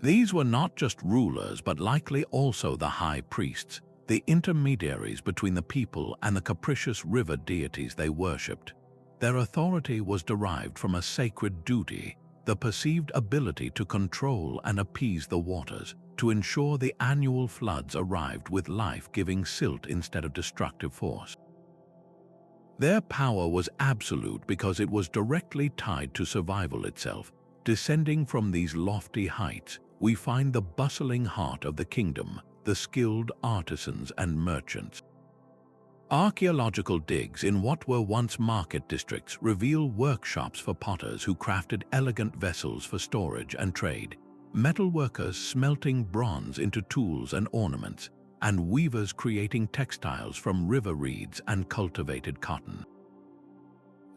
These were not just rulers but likely also the high priests, the intermediaries between the people and the capricious river deities they worshipped. Their authority was derived from a sacred duty, the perceived ability to control and appease the waters, to ensure the annual floods arrived with life-giving silt instead of destructive force. Their power was absolute because it was directly tied to survival itself. Descending from these lofty heights, we find the bustling heart of the kingdom, the skilled artisans and merchants. Archaeological digs in what were once market districts reveal workshops for potters who crafted elegant vessels for storage and trade, metalworkers smelting bronze into tools and ornaments, and weavers creating textiles from river reeds and cultivated cotton.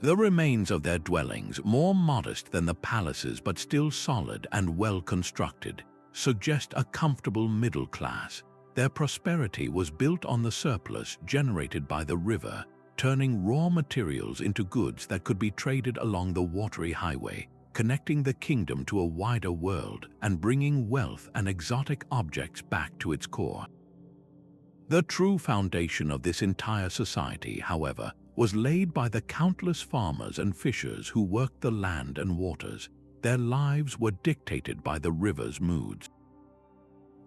The remains of their dwellings, more modest than the palaces but still solid and well constructed, suggest a comfortable middle class. Their prosperity was built on the surplus generated by the river, turning raw materials into goods that could be traded along the watery highway, connecting the kingdom to a wider world and bringing wealth and exotic objects back to its core. The true foundation of this entire society, however, was laid by the countless farmers and fishers who worked the land and waters. Their lives were dictated by the river's moods.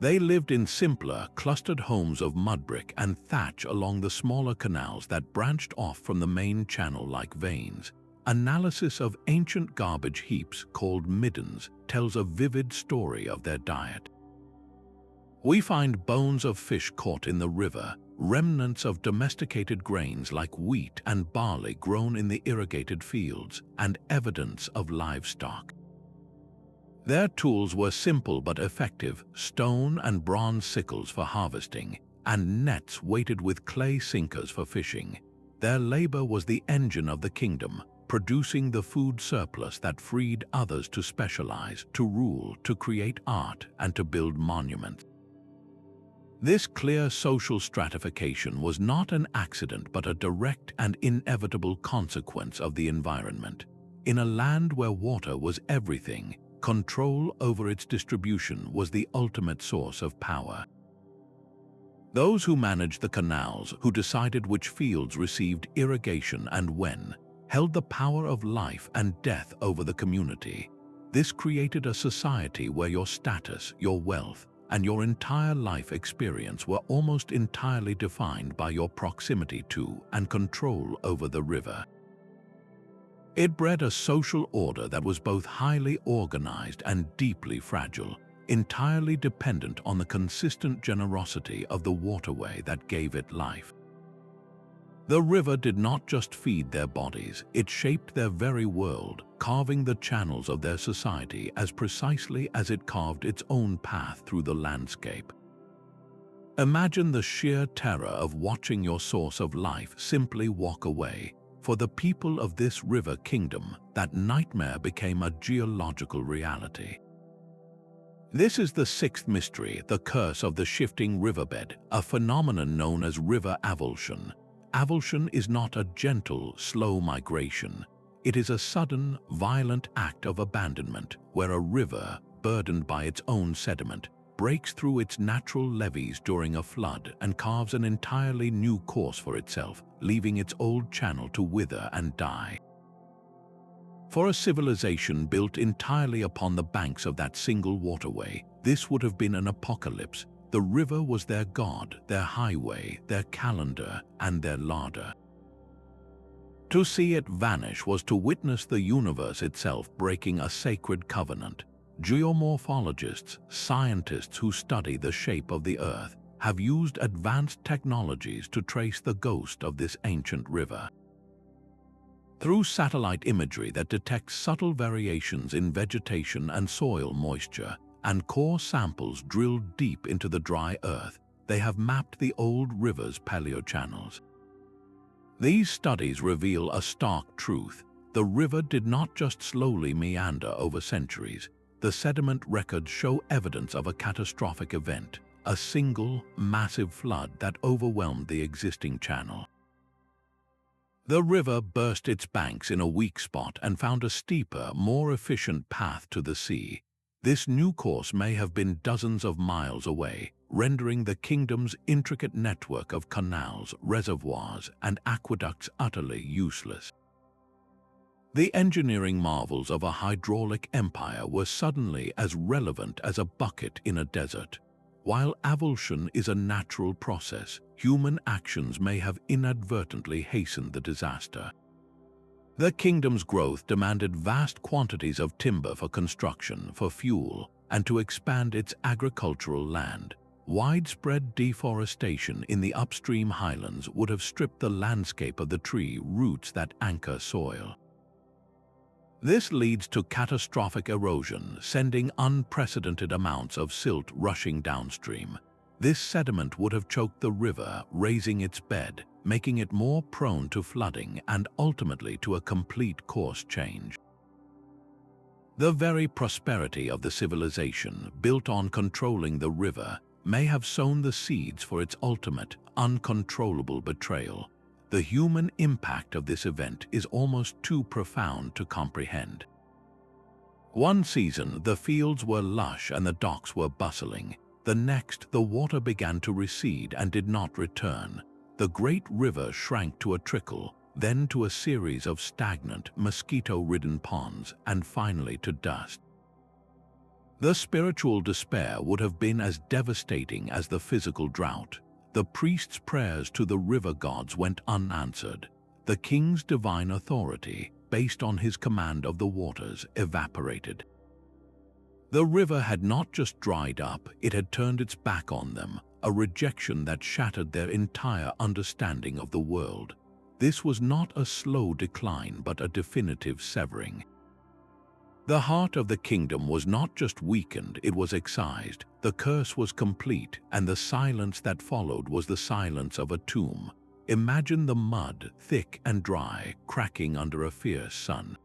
They lived in simpler, clustered homes of mudbrick and thatch along the smaller canals that branched off from the main channel like veins. Analysis of ancient garbage heaps called middens tells a vivid story of their diet. We find bones of fish caught in the river, remnants of domesticated grains like wheat and barley grown in the irrigated fields, and evidence of livestock. Their tools were simple but effective, stone and bronze sickles for harvesting, and nets weighted with clay sinkers for fishing. Their labor was the engine of the kingdom, producing the food surplus that freed others to specialize, to rule, to create art, and to build monuments. This clear social stratification was not an accident but a direct and inevitable consequence of the environment. In a land where water was everything, control over its distribution was the ultimate source of power. Those who managed the canals, who decided which fields received irrigation and when, held the power of life and death over the community. This created a society where your status, your wealth, and your entire life experience were almost entirely defined by your proximity to and control over the river. It bred a social order that was both highly organized and deeply fragile, entirely dependent on the consistent generosity of the waterway that gave it life. The river did not just feed their bodies, it shaped their very world, carving the channels of their society as precisely as it carved its own path through the landscape. Imagine the sheer terror of watching your source of life simply walk away. For the people of this river kingdom, that nightmare became a geological reality. This is the sixth mystery, the curse of the shifting riverbed, a phenomenon known as river avulsion. Avulsion is not a gentle, slow migration. It is a sudden, violent act of abandonment, where a river, burdened by its own sediment, breaks through its natural levees during a flood and carves an entirely new course for itself, leaving its old channel to wither and die. For a civilization built entirely upon the banks of that single waterway, this would have been an apocalypse. The river was their god, their highway, their calendar, and their larder. To see it vanish was to witness the universe itself breaking a sacred covenant. Geomorphologists, scientists who study the shape of the earth, have used advanced technologies to trace the ghost of this ancient river. Through satellite imagery that detects subtle variations in vegetation and soil moisture, and core samples drilled deep into the dry earth, they have mapped the old river's paleochannels. These studies reveal a stark truth. The river did not just slowly meander over centuries. The sediment records show evidence of a catastrophic event, a single, massive flood that overwhelmed the existing channel. The river burst its banks in a weak spot and found a steeper, more efficient path to the sea. This new course may have been dozens of miles away, rendering the kingdom's intricate network of canals, reservoirs, and aqueducts utterly useless. The engineering marvels of a hydraulic empire were suddenly as relevant as a bucket in a desert. While avulsion is a natural process, human actions may have inadvertently hastened the disaster. The kingdom's growth demanded vast quantities of timber for construction, for fuel, and to expand its agricultural land. Widespread deforestation in the upstream highlands would have stripped the landscape of the tree roots that anchor soil. This leads to catastrophic erosion, sending unprecedented amounts of silt rushing downstream. This sediment would have choked the river, raising its bed, making it more prone to flooding and ultimately to a complete course change. The very prosperity of the civilization, built on controlling the river, may have sown the seeds for its ultimate, uncontrollable betrayal. The human impact of this event is almost too profound to comprehend. One season, the fields were lush and the docks were bustling. The next, the water began to recede and did not return. The great river shrank to a trickle, then to a series of stagnant, mosquito-ridden ponds, and finally to dust. The spiritual despair would have been as devastating as the physical drought. The priest's prayers to the river gods went unanswered. The king's divine authority, based on his command of the waters, evaporated. The river had not just dried up, it had turned its back on them, a rejection that shattered their entire understanding of the world. This was not a slow decline, but a definitive severing. The heart of the kingdom was not just weakened, it was excised. The curse was complete, and the silence that followed was the silence of a tomb. Imagine the mud, thick and dry, cracking under a fierce sun.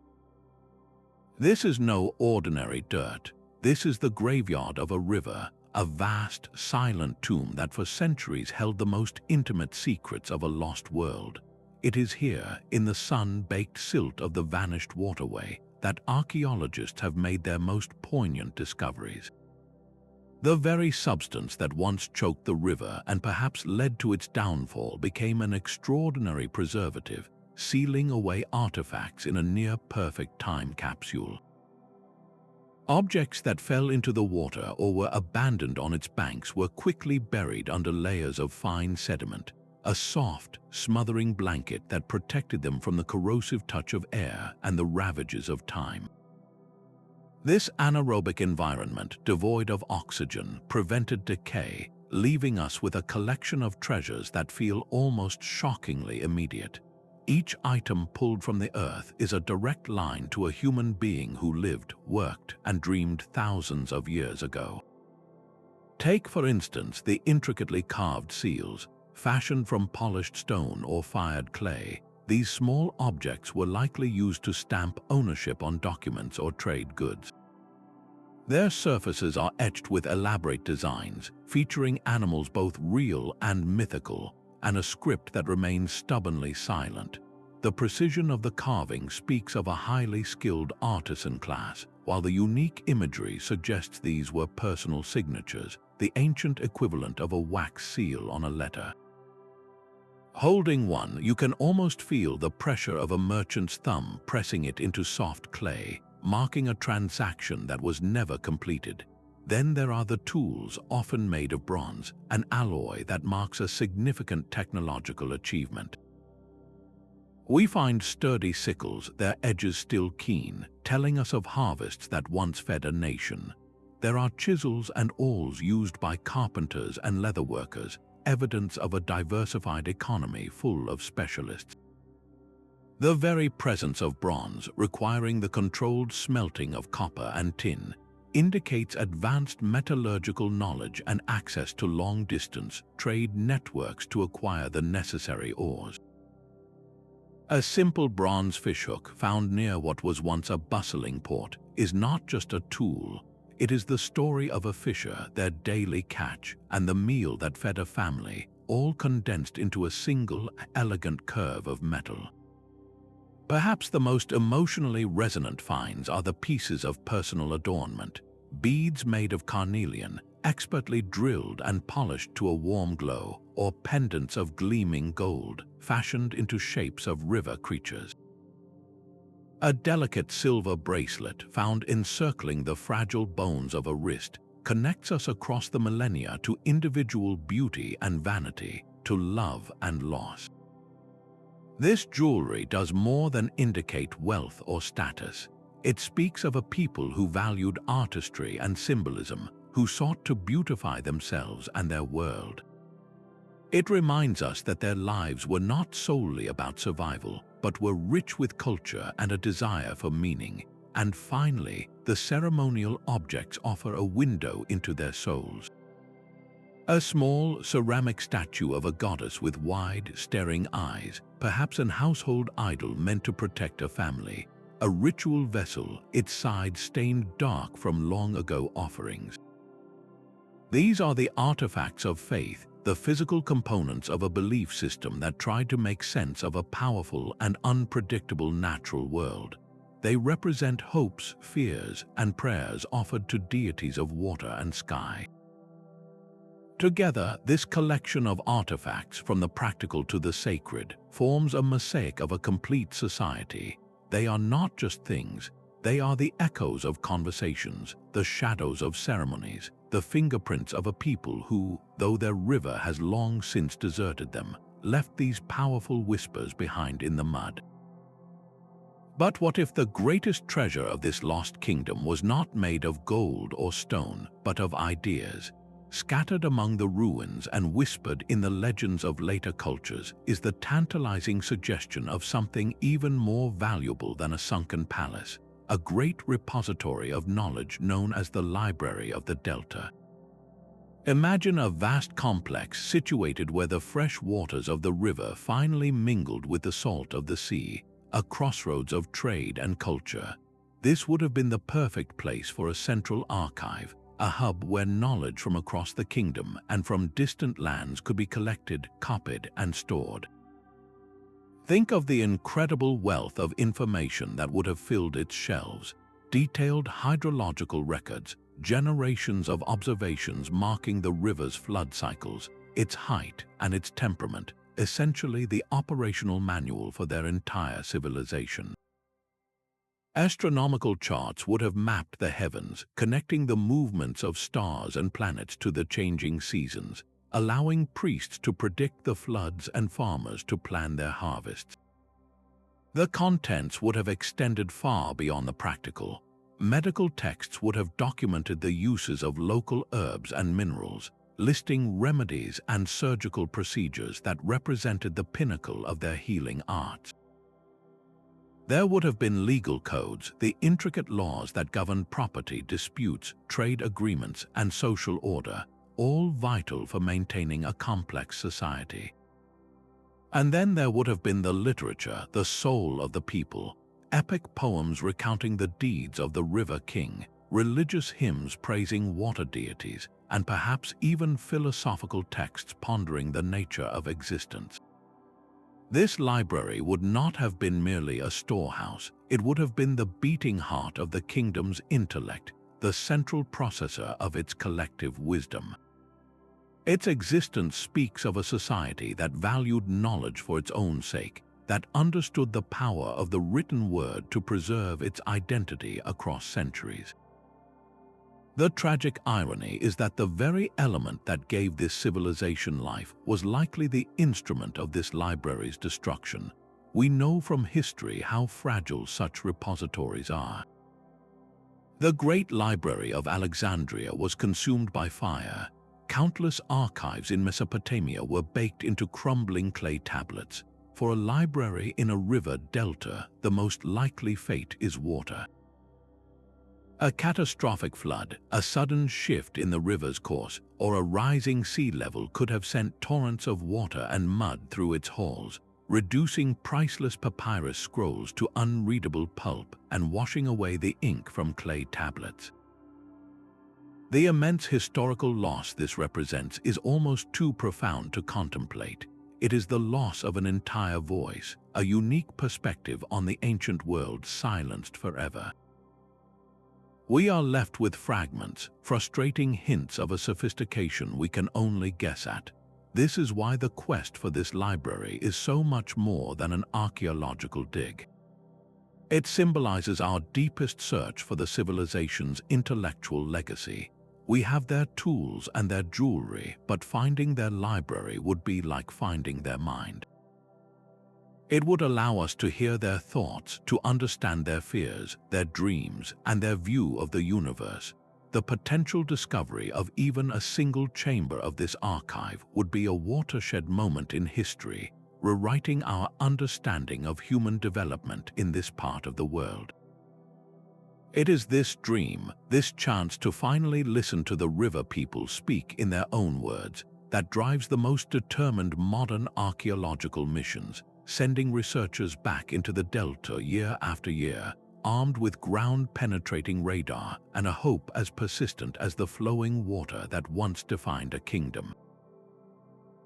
This is no ordinary dirt. This is the graveyard of a river, a vast, silent tomb that for centuries held the most intimate secrets of a lost world. It is here, in the sun-baked silt of the vanished waterway, that archaeologists have made their most poignant discoveries. The very substance that once choked the river and perhaps led to its downfall became an extraordinary preservative, sealing away artifacts in a near-perfect time capsule. Objects that fell into the water or were abandoned on its banks were quickly buried under layers of fine sediment, a soft, smothering blanket that protected them from the corrosive touch of air and the ravages of time. This anaerobic environment, devoid of oxygen, prevented decay, leaving us with a collection of treasures that feel almost shockingly immediate. Each item pulled from the earth is a direct line to a human being who lived, worked, and dreamed thousands of years ago. Take, for instance, the intricately carved seals. Fashioned from polished stone or fired clay, these small objects were likely used to stamp ownership on documents or trade goods. Their surfaces are etched with elaborate designs, featuring animals both real and mythical, and a script that remains stubbornly silent. The precision of the carving speaks of a highly skilled artisan class, while the unique imagery suggests these were personal signatures, the ancient equivalent of a wax seal on a letter. Holding one, you can almost feel the pressure of a merchant's thumb pressing it into soft clay, marking a transaction that was never completed. Then there are the tools, often made of bronze, an alloy that marks a significant technological achievement. We find sturdy sickles, their edges still keen, telling us of harvests that once fed a nation. There are chisels and awls used by carpenters and leatherworkers, evidence of a diversified economy full of specialists. The very presence of bronze, requiring the controlled smelting of copper and tin, indicates advanced metallurgical knowledge and access to long-distance trade networks to acquire the necessary ores. A simple bronze fishhook found near what was once a bustling port is not just a tool. It is the story of a fisher, their daily catch, and the meal that fed a family, all condensed into a single, elegant curve of metal. Perhaps the most emotionally resonant finds are the pieces of personal adornment, beads made of carnelian, expertly drilled and polished to a warm glow, or pendants of gleaming gold, fashioned into shapes of river creatures. A delicate silver bracelet found encircling the fragile bones of a wrist connects us across the millennia to individual beauty and vanity, to love and loss. This jewelry does more than indicate wealth or status. It speaks of a people who valued artistry and symbolism, who sought to beautify themselves and their world. It reminds us that their lives were not solely about survival, but were rich with culture and a desire for meaning. And finally, the ceremonial objects offer a window into their souls. A small ceramic statue of a goddess with wide, staring eyes, perhaps an household idol meant to protect a family. A ritual vessel, its sides stained dark from long-ago offerings. These are the artifacts of faith, the physical components of a belief system that tried to make sense of a powerful and unpredictable natural world. They represent hopes, fears, and prayers offered to deities of water and sky. Together, this collection of artifacts, from the practical to the sacred, forms a mosaic of a complete society. They are not just things, they are the echoes of conversations, the shadows of ceremonies, the fingerprints of a people who, though their river has long since deserted them, left these powerful whispers behind in the mud. But what if the greatest treasure of this lost kingdom was not made of gold or stone, but of ideas? Scattered among the ruins and whispered in the legends of later cultures is the tantalizing suggestion of something even more valuable than a sunken palace, a great repository of knowledge known as the Library of the Delta. Imagine a vast complex situated where the fresh waters of the river finally mingled with the salt of the sea, a crossroads of trade and culture. This would have been the perfect place for a central archive, a hub where knowledge from across the kingdom and from distant lands could be collected, copied, and stored. Think of the incredible wealth of information that would have filled its shelves: detailed hydrological records, generations of observations marking the river's flood cycles, its height and its temperament, essentially the operational manual for their entire civilization. Astronomical charts would have mapped the heavens, connecting the movements of stars and planets to the changing seasons, allowing priests to predict the floods and farmers to plan their harvests. The contents would have extended far beyond the practical. Medical texts would have documented the uses of local herbs and minerals, listing remedies and surgical procedures that represented the pinnacle of their healing arts. There would have been legal codes, the intricate laws that govern property disputes, trade agreements, and social order, all vital for maintaining a complex society. And then there would have been the literature, the soul of the people, epic poems recounting the deeds of the River King, religious hymns praising water deities, and perhaps even philosophical texts pondering the nature of existence. This library would not have been merely a storehouse, it would have been the beating heart of the kingdom's intellect, the central processor of its collective wisdom. Its existence speaks of a society that valued knowledge for its own sake, that understood the power of the written word to preserve its identity across centuries. The tragic irony is that the very element that gave this civilization life was likely the instrument of this library's destruction. We know from history how fragile such repositories are. The Great Library of Alexandria was consumed by fire. Countless archives in Mesopotamia were baked into crumbling clay tablets. For a library in a river delta, the most likely fate is water. A catastrophic flood, a sudden shift in the river's course, or a rising sea level could have sent torrents of water and mud through its halls, reducing priceless papyrus scrolls to unreadable pulp and washing away the ink from clay tablets. The immense historical loss this represents is almost too profound to contemplate. It is the loss of an entire voice, a unique perspective on the ancient world silenced forever. We are left with fragments, frustrating hints of a sophistication we can only guess at. This is why the quest for this library is so much more than an archaeological dig. It symbolizes our deepest search for the civilization's intellectual legacy. We have their tools and their jewelry, but finding their library would be like finding their mind. It would allow us to hear their thoughts, to understand their fears, their dreams, and their view of the universe. The potential discovery of even a single chamber of this archive would be a watershed moment in history, rewriting our understanding of human development in this part of the world. It is this dream, this chance to finally listen to the river people speak in their own words, that drives the most determined modern archaeological missions, sending researchers back into the delta year after year, armed with ground-penetrating radar and a hope as persistent as the flowing water that once defined a kingdom.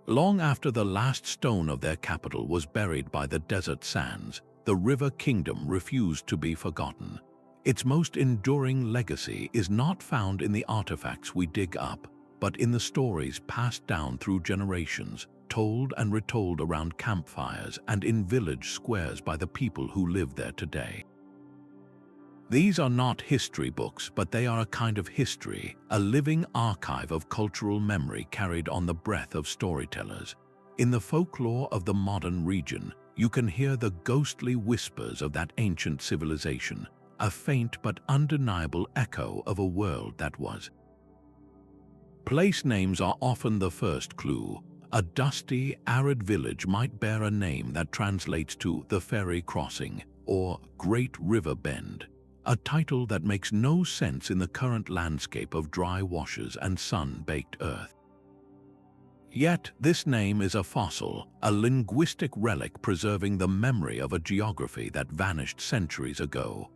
Long after the last stone of their capital was buried by the desert sands, the River Kingdom refused to be forgotten. Its most enduring legacy is not found in the artifacts we dig up, but in the stories passed down through generations, told and retold around campfires and in village squares by the people who live there today. These are not history books, but they are a kind of history, a living archive of cultural memory carried on the breath of storytellers. In the folklore of the modern region, you can hear the ghostly whispers of that ancient civilization, a faint but undeniable echo of a world that was. Place names are often the first clue. A dusty, arid village might bear a name that translates to the ferry crossing or Great River Bend, a title that makes no sense in the current landscape of dry washes and sun-baked earth. Yet, this name is a fossil, a linguistic relic preserving the memory of a geography that vanished centuries ago.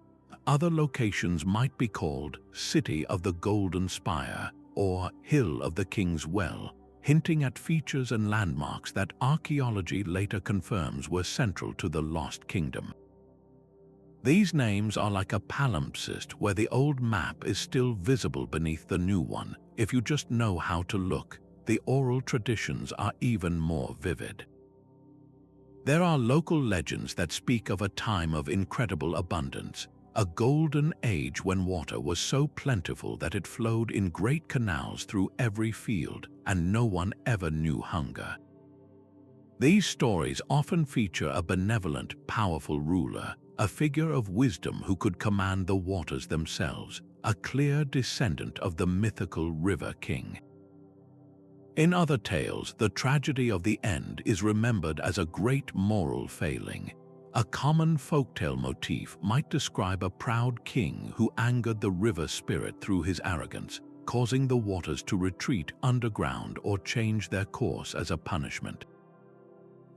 Other locations might be called City of the Golden Spire or Hill of the King's Well, hinting at features and landmarks that archaeology later confirms were central to the Lost Kingdom. These names are like a palimpsest where the old map is still visible beneath the new one. If you just know how to look, the oral traditions are even more vivid. There are local legends that speak of a time of incredible abundance, a golden age when water was so plentiful that it flowed in great canals through every field, and no one ever knew hunger. These stories often feature a benevolent, powerful ruler, a figure of wisdom who could command the waters themselves, a clear descendant of the mythical River King. In other tales, the tragedy of the end is remembered as a great moral failing. A common folktale motif might describe a proud king who angered the river spirit through his arrogance, causing the waters to retreat underground or change their course as a punishment.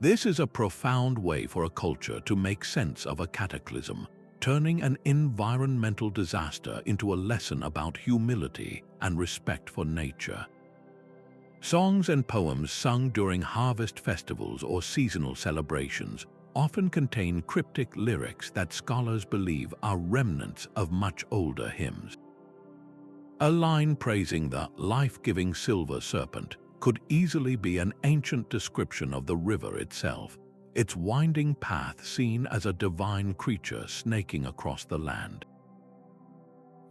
This is a profound way for a culture to make sense of a cataclysm, turning an environmental disaster into a lesson about humility and respect for nature. Songs and poems sung during harvest festivals or seasonal celebrations often contain cryptic lyrics that scholars believe are remnants of much older hymns. A line praising the life-giving silver serpent could easily be an ancient description of the river itself, its winding path seen as a divine creature snaking across the land.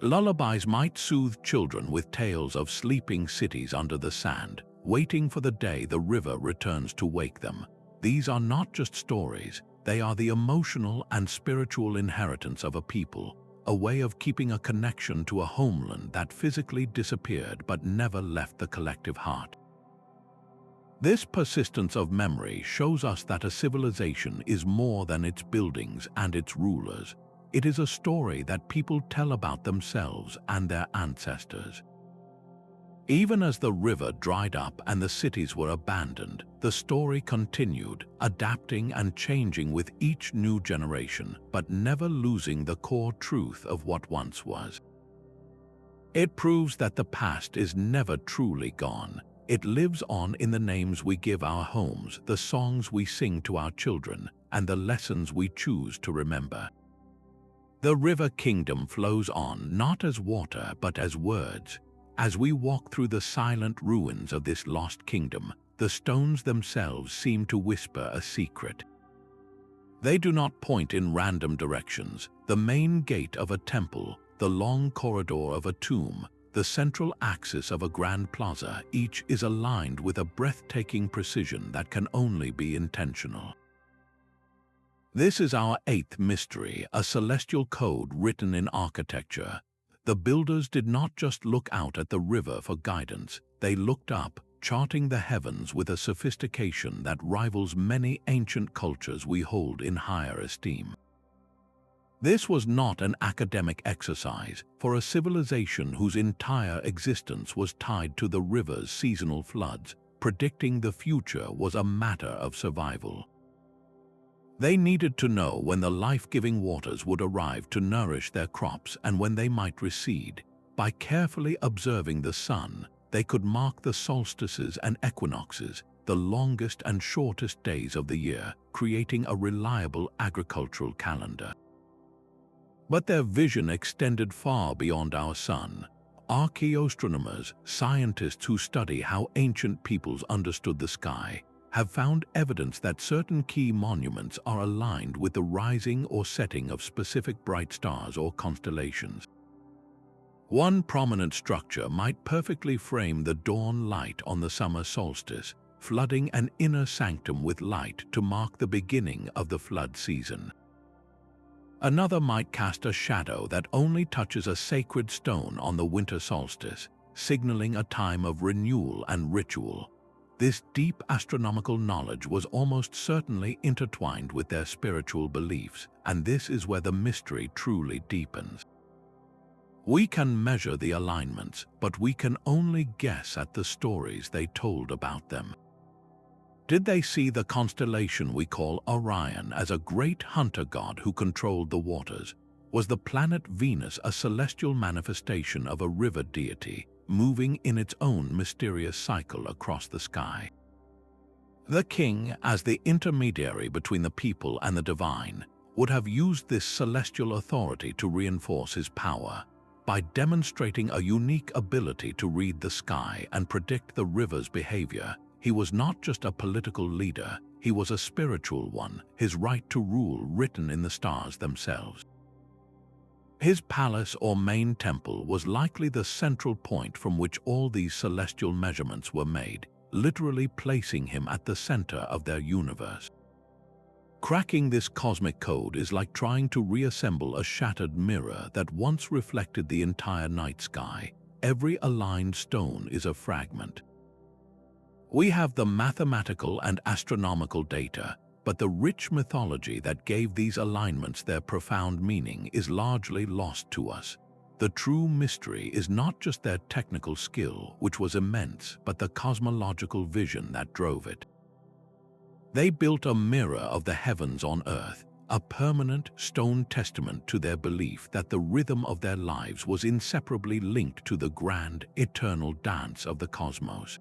Lullabies might soothe children with tales of sleeping cities under the sand, waiting for the day the river returns to wake them. These are not just stories, they are the emotional and spiritual inheritance of a people, a way of keeping a connection to a homeland that physically disappeared but never left the collective heart. This persistence of memory shows us that a civilization is more than its buildings and its rulers. It is a story that people tell about themselves and their ancestors. Even as the river dried up and the cities were abandoned, the story continued, adapting and changing with each new generation, but never losing the core truth of what once was. It proves that the past is never truly gone. It lives on in the names we give our homes, the songs we sing to our children, and the lessons we choose to remember. The River Kingdom flows on not as water but as words. As we walk through the silent ruins of this lost kingdom, the stones themselves seem to whisper a secret. They do not point in random directions. The main gate of a temple, the long corridor of a tomb, the central axis of a grand plaza, each is aligned with a breathtaking precision that can only be intentional. This is our eighth mystery, a celestial code written in architecture. The builders did not just look out at the river for guidance, they looked up, charting the heavens with a sophistication that rivals many ancient cultures we hold in higher esteem. This was not an academic exercise for a civilization whose entire existence was tied to the river's seasonal floods. Predicting the future was a matter of survival. They needed to know when the life-giving waters would arrive to nourish their crops and when they might recede. By carefully observing the sun, they could mark the solstices and equinoxes, the longest and shortest days of the year, creating a reliable agricultural calendar. But their vision extended far beyond our sun. Archaeoastronomers, scientists who study how ancient peoples understood the sky, have found evidence that certain key monuments are aligned with the rising or setting of specific bright stars or constellations. One prominent structure might perfectly frame the dawn light on the summer solstice, flooding an inner sanctum with light to mark the beginning of the flood season. Another might cast a shadow that only touches a sacred stone on the winter solstice, signaling a time of renewal and ritual. This deep astronomical knowledge was almost certainly intertwined with their spiritual beliefs, and this is where the mystery truly deepens. We can measure the alignments, but we can only guess at the stories they told about them. Did they see the constellation we call Orion as a great hunter god who controlled the waters? Was the planet Venus a celestial manifestation of a river deity, moving in its own mysterious cycle across the sky? The king, as the intermediary between the people and the divine, would have used this celestial authority to reinforce his power. By demonstrating a unique ability to read the sky and predict the river's behavior, he was not just a political leader, he was a spiritual one, his right to rule written in the stars themselves. His palace or main temple was likely the central point from which all these celestial measurements were made, literally placing him at the center of their universe. Cracking this cosmic code is like trying to reassemble a shattered mirror that once reflected the entire night sky. Every aligned stone is a fragment. We have the mathematical and astronomical data, but the rich mythology that gave these alignments their profound meaning is largely lost to us. The true mystery is not just their technical skill, which was immense, but the cosmological vision that drove it. They built a mirror of the heavens on earth, a permanent stone testament to their belief that the rhythm of their lives was inseparably linked to the grand, eternal dance of the cosmos.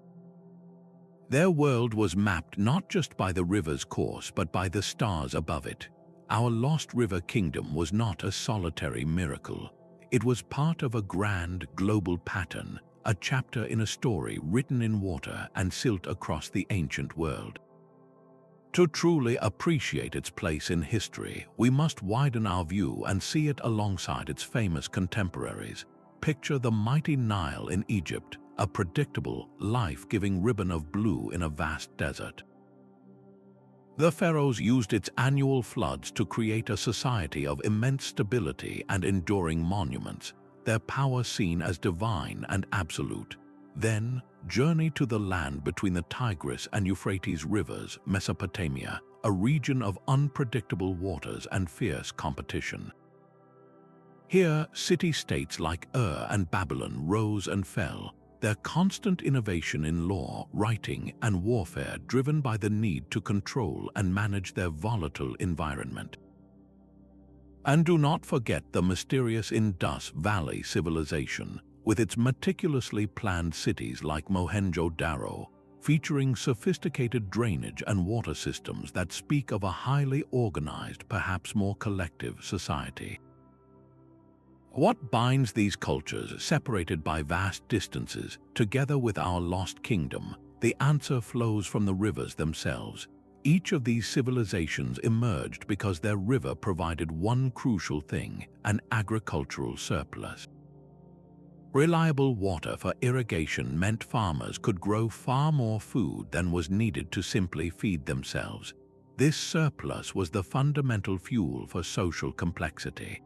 Their world was mapped not just by the river's course but by the stars above it. Our lost river kingdom was not a solitary miracle. It was part of a grand, global pattern, a chapter in a story written in water and silt across the ancient world. To truly appreciate its place in history, we must widen our view and see it alongside its famous contemporaries. Picture the mighty Nile in Egypt, a predictable, life-giving ribbon of blue in a vast desert. The pharaohs used its annual floods to create a society of immense stability and enduring monuments, their power seen as divine and absolute. Then, journey to the land between the Tigris and Euphrates rivers, Mesopotamia, a region of unpredictable waters and fierce competition. Here, city-states like Ur and Babylon rose and fell, their constant innovation in law, writing, and warfare driven by the need to control and manage their volatile environment. And do not forget the mysterious Indus Valley civilization, with its meticulously planned cities like Mohenjo-Daro, featuring sophisticated drainage and water systems that speak of a highly organized, perhaps more collective society. What binds these cultures, separated by vast distances, together with our lost kingdom? The answer flows from the rivers themselves. Each of these civilizations emerged because their river provided one crucial thing: an agricultural surplus. Reliable water for irrigation meant farmers could grow far more food than was needed to simply feed themselves. This surplus was the fundamental fuel for social complexity.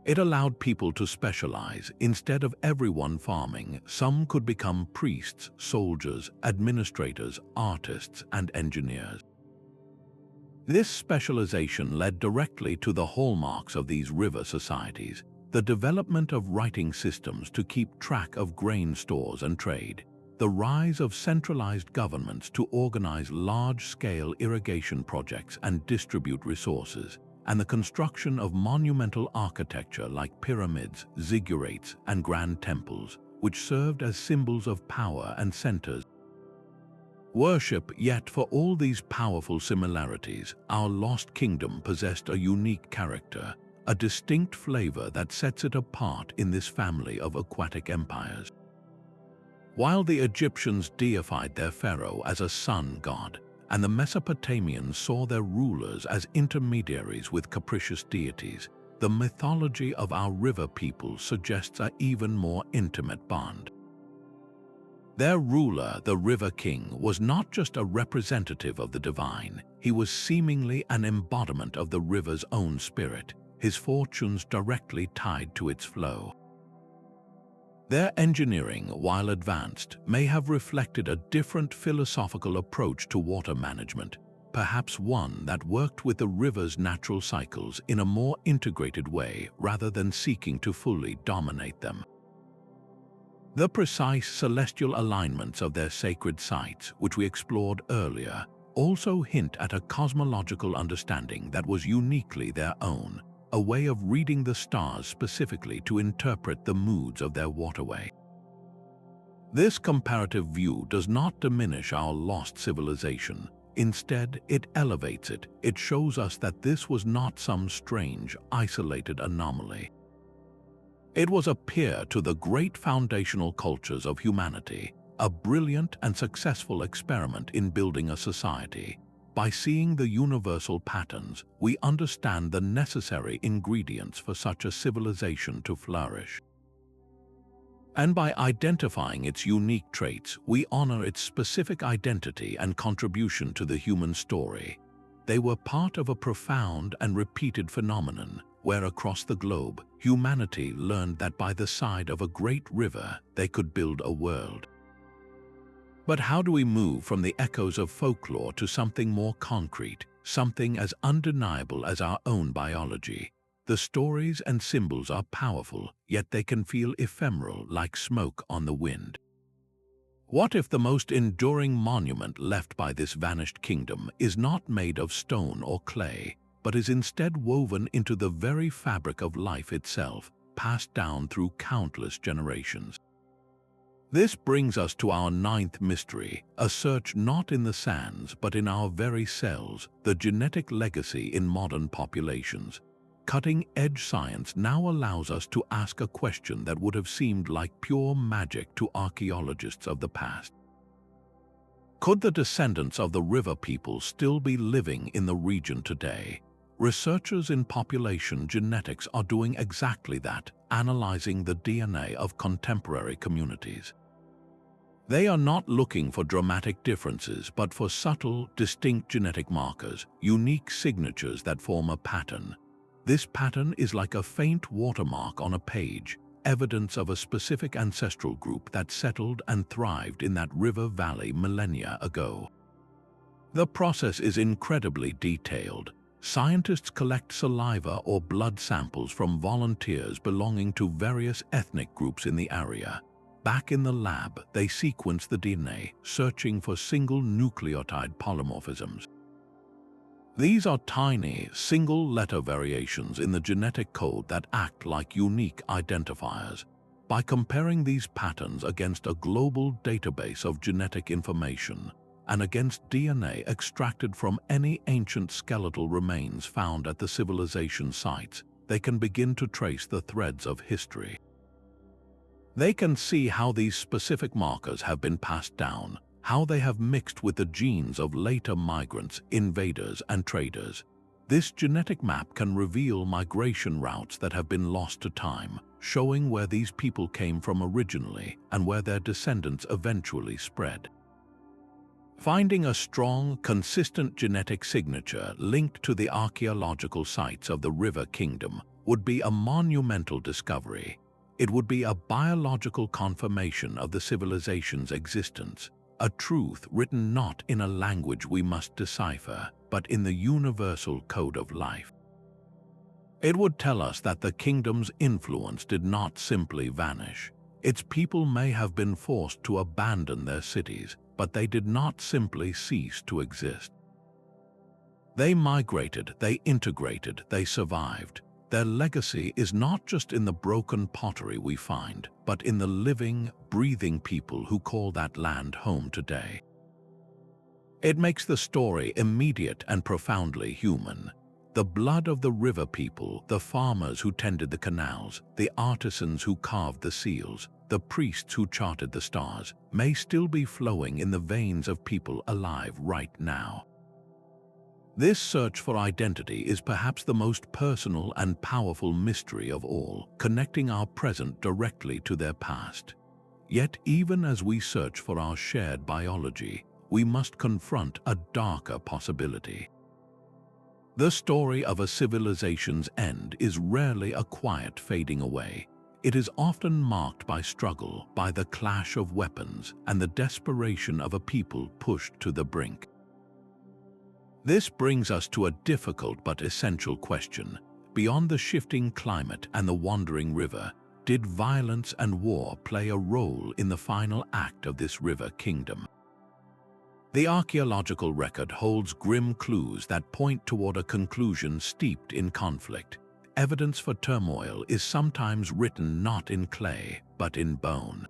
It allowed people to specialize. Instead of everyone farming, some could become priests, soldiers, administrators, artists, and engineers. This specialization led directly to the hallmarks of these river societies: the development of writing systems to keep track of grain stores and trade, the rise of centralized governments to organize large-scale irrigation projects and distribute resources, and the construction of monumental architecture like pyramids, ziggurats, and grand temples, which served as symbols of power and centers. Worship. Yet for all these powerful similarities, our lost kingdom possessed a unique character, a distinct flavor that sets it apart in this family of aquatic empires. While the Egyptians deified their pharaoh as a sun god, and the Mesopotamians saw their rulers as intermediaries with capricious deities, the mythology of our river people suggests an even more intimate bond. Their ruler, the River King, was not just a representative of the divine, he was seemingly an embodiment of the river's own spirit, his fortunes directly tied to its flow. Their engineering, while advanced, may have reflected a different philosophical approach to water management, perhaps one that worked with the river's natural cycles in a more integrated way rather than seeking to fully dominate them. The precise celestial alignments of their sacred sites, which we explored earlier, also hint at a cosmological understanding that was uniquely their own, a way of reading the stars specifically to interpret the moods of their waterway. This comparative view does not diminish our lost civilization. Instead, it elevates it. It shows us that this was not some strange, isolated anomaly. It was a peer to the great foundational cultures of humanity, a brilliant and successful experiment in building a society. By seeing the universal patterns, we understand the necessary ingredients for such a civilization to flourish. And by identifying its unique traits, we honor its specific identity and contribution to the human story. They were part of a profound and repeated phenomenon, where across the globe, humanity learned that by the side of a great river, they could build a world. But how do we move from the echoes of folklore to something more concrete, something as undeniable as our own biology? The stories and symbols are powerful, yet they can feel ephemeral, like smoke on the wind. What if the most enduring monument left by this vanished kingdom is not made of stone or clay, but is instead woven into the very fabric of life itself, passed down through countless generations? This brings us to our ninth mystery, a search not in the sands but in our very cells, the genetic legacy in modern populations. Cutting-edge science now allows us to ask a question that would have seemed like pure magic to archaeologists of the past. Could the descendants of the river people still be living in the region today? Researchers in population genetics are doing exactly that, analyzing the DNA of contemporary communities. They are not looking for dramatic differences, but for subtle, distinct genetic markers, unique signatures that form a pattern. This pattern is like a faint watermark on a page, evidence of a specific ancestral group that settled and thrived in that river valley millennia ago. The process is incredibly detailed. Scientists collect saliva or blood samples from volunteers belonging to various ethnic groups in the area. Back in the lab, they sequence the DNA, searching for single nucleotide polymorphisms. These are tiny, single-letter variations in the genetic code that act like unique identifiers. By comparing these patterns against a global database of genetic information, and against DNA extracted from any ancient skeletal remains found at the civilization sites, they can begin to trace the threads of history. They can see how these specific markers have been passed down, how they have mixed with the genes of later migrants, invaders, and traders. This genetic map can reveal migration routes that have been lost to time, showing where these people came from originally and where their descendants eventually spread. Finding a strong, consistent genetic signature linked to the archaeological sites of the River Kingdom would be a monumental discovery. It would be a biological confirmation of the civilization's existence, a truth written not in a language we must decipher, but in the universal code of life. It would tell us that the kingdom's influence did not simply vanish. Its people may have been forced to abandon their cities, but they did not simply cease to exist. They migrated, they integrated, they survived. Their legacy is not just in the broken pottery we find, but in the living, breathing people who call that land home today. It makes the story immediate and profoundly human. The blood of the river people, the farmers who tended the canals, the artisans who carved the seals, the priests who charted the stars, may still be flowing in the veins of people alive right now. This search for identity is perhaps the most personal and powerful mystery of all, connecting our present directly to their past. Yet even as we search for our shared biology, we must confront a darker possibility. The story of a civilization's end is rarely a quiet fading away. It is often marked by struggle, by the clash of weapons, and the desperation of a people pushed to the brink. This brings us to a difficult but essential question. Beyond the shifting climate and the wandering river, did violence and war play a role in the final act of this river kingdom? The archaeological record holds grim clues that point toward a conclusion steeped in conflict. Evidence for turmoil is sometimes written not in clay, but in bone.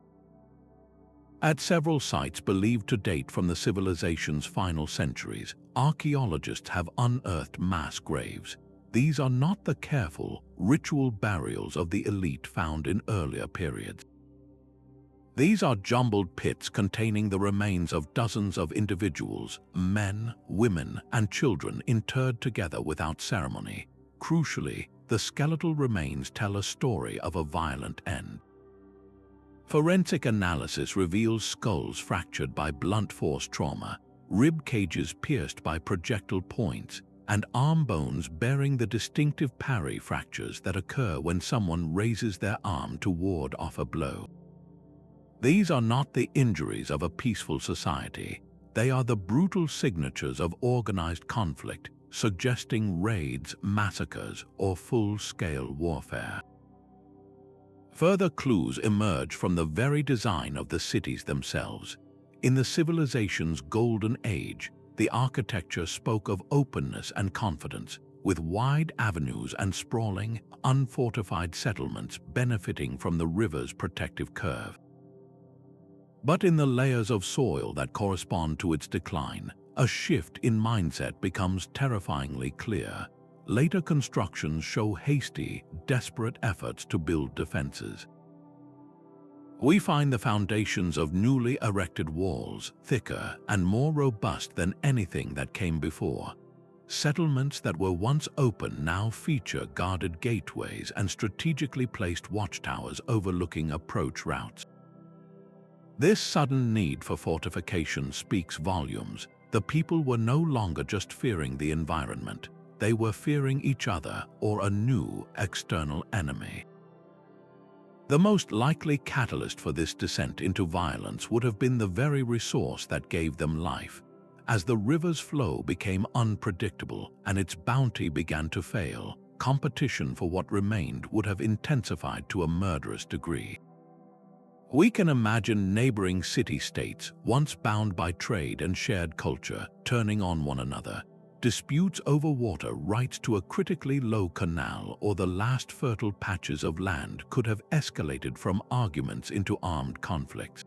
At several sites believed to date from the civilization's final centuries, archaeologists have unearthed mass graves. These are not the careful, ritual burials of the elite found in earlier periods. These are jumbled pits containing the remains of dozens of individuals, men, women, and children interred together without ceremony. Crucially, the skeletal remains tell a story of a violent end. Forensic analysis reveals skulls fractured by blunt force trauma, rib cages pierced by projectile points, and arm bones bearing the distinctive parry fractures that occur when someone raises their arm to ward off a blow. These are not the injuries of a peaceful society. They are the brutal signatures of organized conflict, suggesting raids, massacres, or full-scale warfare. Further clues emerge from the very design of the cities themselves. In the civilization's golden age, the architecture spoke of openness and confidence, with wide avenues and sprawling, unfortified settlements benefiting from the river's protective curve. But in the layers of soil that correspond to its decline, a shift in mindset becomes terrifyingly clear. Later constructions show hasty, desperate efforts to build defenses. We find the foundations of newly erected walls thicker and more robust than anything that came before. Settlements that were once open now feature guarded gateways and strategically placed watchtowers overlooking approach routes. This sudden need for fortification speaks volumes. The people were no longer just fearing the environment. They were fearing each other or a new external enemy. The most likely catalyst for this descent into violence would have been the very resource that gave them life. As the river's flow became unpredictable and its bounty began to fail, competition for what remained would have intensified to a murderous degree. We can imagine neighboring city-states, once bound by trade and shared culture, turning on one another. Disputes over water rights to a critically low canal or the last fertile patches of land could have escalated from arguments into armed conflicts.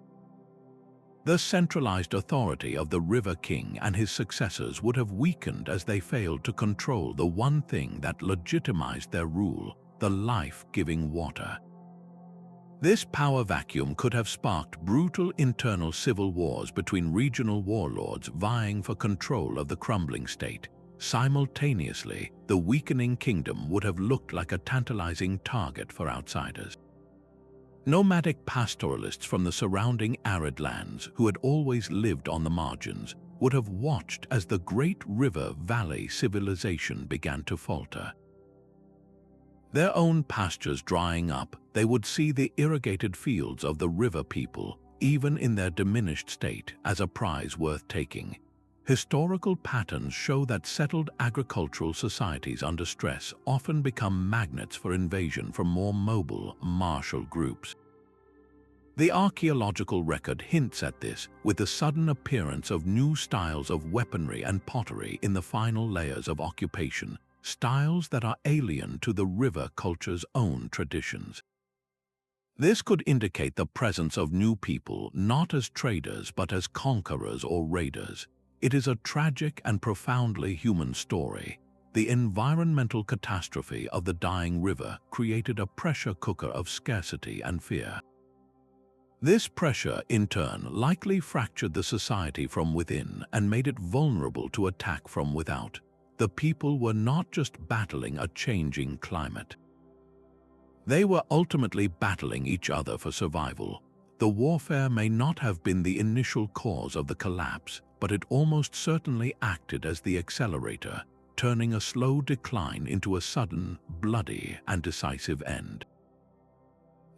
The centralized authority of the River King and his successors would have weakened as they failed to control the one thing that legitimized their rule, the life-giving water. This power vacuum could have sparked brutal internal civil wars between regional warlords vying for control of the crumbling state. Simultaneously, the weakening kingdom would have looked like a tantalizing target for outsiders. Nomadic pastoralists from the surrounding arid lands, who had always lived on the margins, would have watched as the great river valley civilization began to falter. Their own pastures drying up, they would see the irrigated fields of the river people, even in their diminished state, as a prize worth taking. Historical patterns show that settled agricultural societies under stress often become magnets for invasion from more mobile, martial groups. The archaeological record hints at this, with the sudden appearance of new styles of weaponry and pottery in the final layers of occupation, styles that are alien to the river culture's own traditions. This could indicate the presence of new people not as traders but as conquerors or raiders. It is a tragic and profoundly human story. The environmental catastrophe of the dying river created a pressure cooker of scarcity and fear. This pressure, in turn, likely fractured the society from within and made it vulnerable to attack from without. The people were not just battling a changing climate. They were ultimately battling each other for survival. The warfare may not have been the initial cause of the collapse, but it almost certainly acted as the accelerator, turning a slow decline into a sudden, bloody, and decisive end.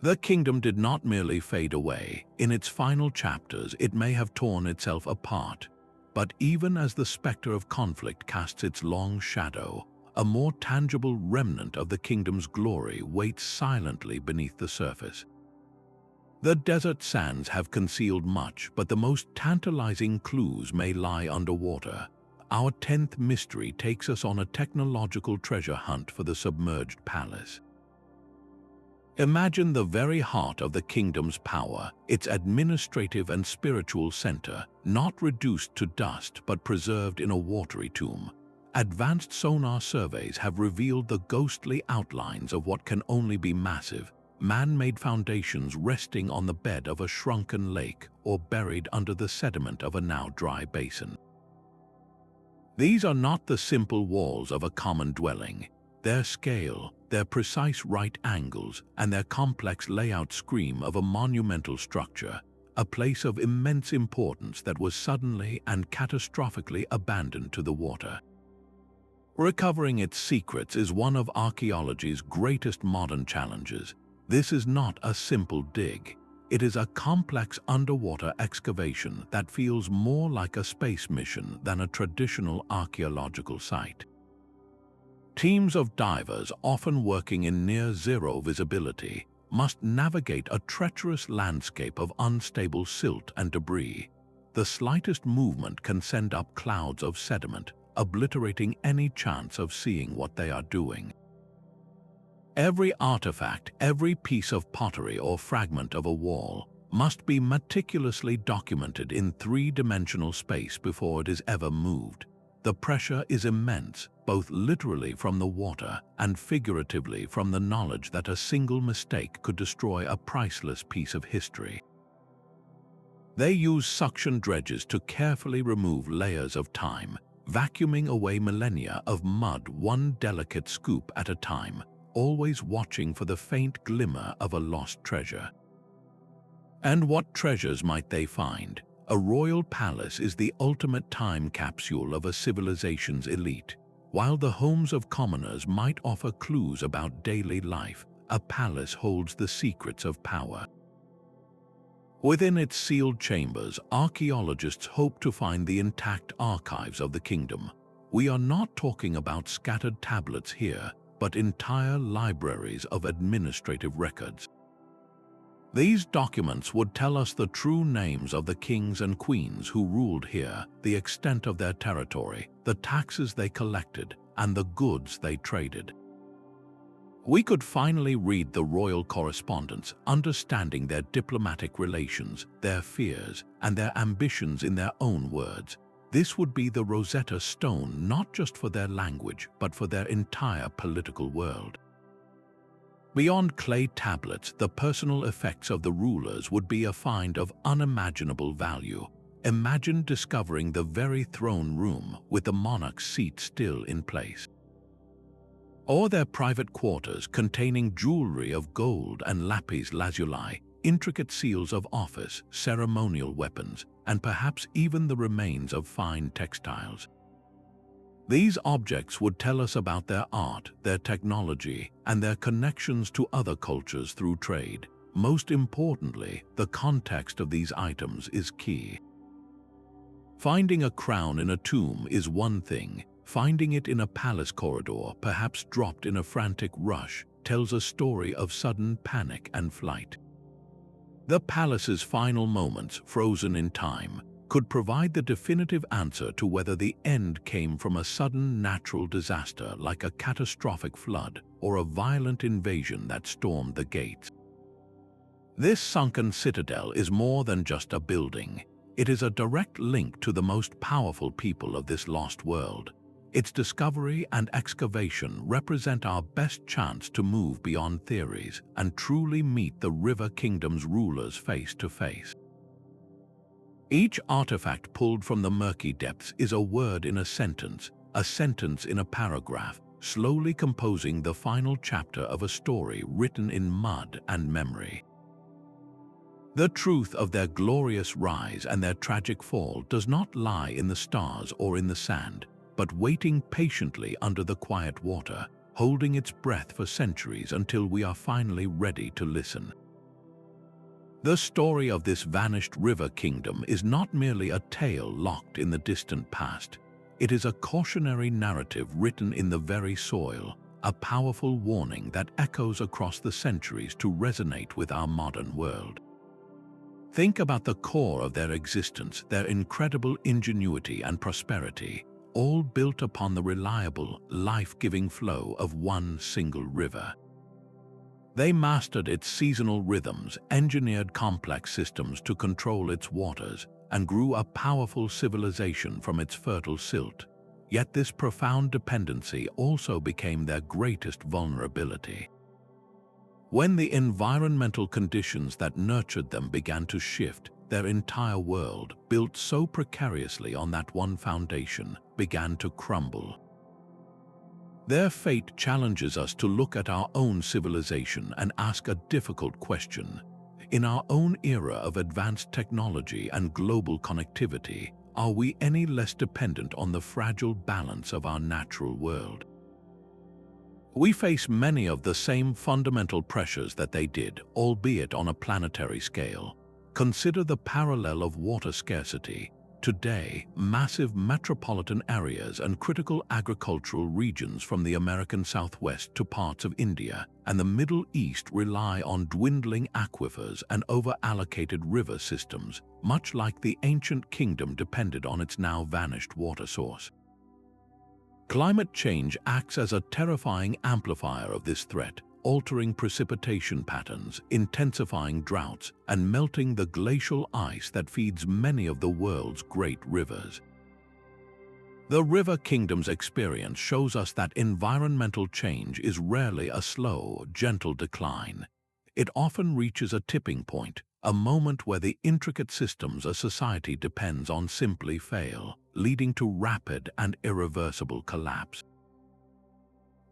The kingdom did not merely fade away. In its final chapters, it may have torn itself apart. But even as the specter of conflict casts its long shadow, a more tangible remnant of the kingdom's glory waits silently beneath the surface. The desert sands have concealed much, but the most tantalizing clues may lie underwater. Our 10th mystery takes us on a technological treasure hunt for the Submerged Palace. Imagine the very heart of the kingdom's power, its administrative and spiritual center, not reduced to dust but preserved in a watery tomb. Advanced sonar surveys have revealed the ghostly outlines of what can only be massive, man-made foundations resting on the bed of a shrunken lake or buried under the sediment of a now dry basin. These are not the simple walls of a common dwelling. Their scale, their precise right angles, and their complex layout scream of a monumental structure, a place of immense importance that was suddenly and catastrophically abandoned to the water. Recovering its secrets is one of archaeology's greatest modern challenges. This is not a simple dig. It is a complex underwater excavation that feels more like a space mission than a traditional archaeological site. Teams of divers, often working in near-zero visibility, must navigate a treacherous landscape of unstable silt and debris. The slightest movement can send up clouds of sediment, obliterating any chance of seeing what they are doing. Every artifact, every piece of pottery or fragment of a wall, must be meticulously documented in three-dimensional space before it is ever moved. The pressure is immense, both literally from the water and figuratively from the knowledge that a single mistake could destroy a priceless piece of history. They use suction dredges to carefully remove layers of time, vacuuming away millennia of mud one delicate scoop at a time, always watching for the faint glimmer of a lost treasure. And what treasures might they find? A royal palace is the ultimate time capsule of a civilization's elite. While the homes of commoners might offer clues about daily life, a palace holds the secrets of power. Within its sealed chambers, archaeologists hope to find the intact archives of the kingdom. We are not talking about scattered tablets here, but entire libraries of administrative records. These documents would tell us the true names of the kings and queens who ruled here, the extent of their territory, the taxes they collected, and the goods they traded. We could finally read the royal correspondence, understanding their diplomatic relations, their fears, and their ambitions in their own words. This would be the Rosetta Stone not just for their language, but for their entire political world. Beyond clay tablets, the personal effects of the rulers would be a find of unimaginable value. Imagine discovering the very throne room with the monarch's seat still in place. Or their private quarters containing jewelry of gold and lapis lazuli, intricate seals of office, ceremonial weapons, and perhaps even the remains of fine textiles. These objects would tell us about their art, their technology, and their connections to other cultures through trade. Most importantly, the context of these items is key. Finding a crown in a tomb is one thing. Finding it in a palace corridor, perhaps dropped in a frantic rush, tells a story of sudden panic and flight. The palace's final moments, frozen in time, could provide the definitive answer to whether the end came from a sudden natural disaster like a catastrophic flood or a violent invasion that stormed the gates. This sunken citadel is more than just a building. It is a direct link to the most powerful people of this lost world. Its discovery and excavation represent our best chance to move beyond theories and truly meet the River Kingdom's rulers face to face. Each artifact pulled from the murky depths is a word in a sentence in a paragraph, slowly composing the final chapter of a story written in mud and memory. The truth of their glorious rise and their tragic fall does not lie in the stars or in the sand, but waiting patiently under the quiet water, holding its breath for centuries until we are finally ready to listen. The story of this vanished river kingdom is not merely a tale locked in the distant past. It is a cautionary narrative written in the very soil, a powerful warning that echoes across the centuries to resonate with our modern world. Think about the core of their existence, their incredible ingenuity and prosperity, all built upon the reliable, life-giving flow of one single river. They mastered its seasonal rhythms, engineered complex systems to control its waters, and grew a powerful civilization from its fertile silt. Yet this profound dependency also became their greatest vulnerability. When the environmental conditions that nurtured them began to shift, their entire world, built so precariously on that one foundation, began to crumble. Their fate challenges us to look at our own civilization and ask a difficult question. In our own era of advanced technology and global connectivity, are we any less dependent on the fragile balance of our natural world? We face many of the same fundamental pressures that they did, albeit on a planetary scale. Consider the parallel of water scarcity. Today, massive metropolitan areas and critical agricultural regions from the American Southwest to parts of India and the Middle East rely on dwindling aquifers and over-allocated river systems, much like the ancient kingdom depended on its now vanished water source. Climate change acts as a terrifying amplifier of this threat, altering precipitation patterns, intensifying droughts, and melting the glacial ice that feeds many of the world's great rivers. The River Kingdom's experience shows us that environmental change is rarely a slow, gentle decline. It often reaches a tipping point, a moment where the intricate systems a society depends on simply fail, leading to rapid and irreversible collapse.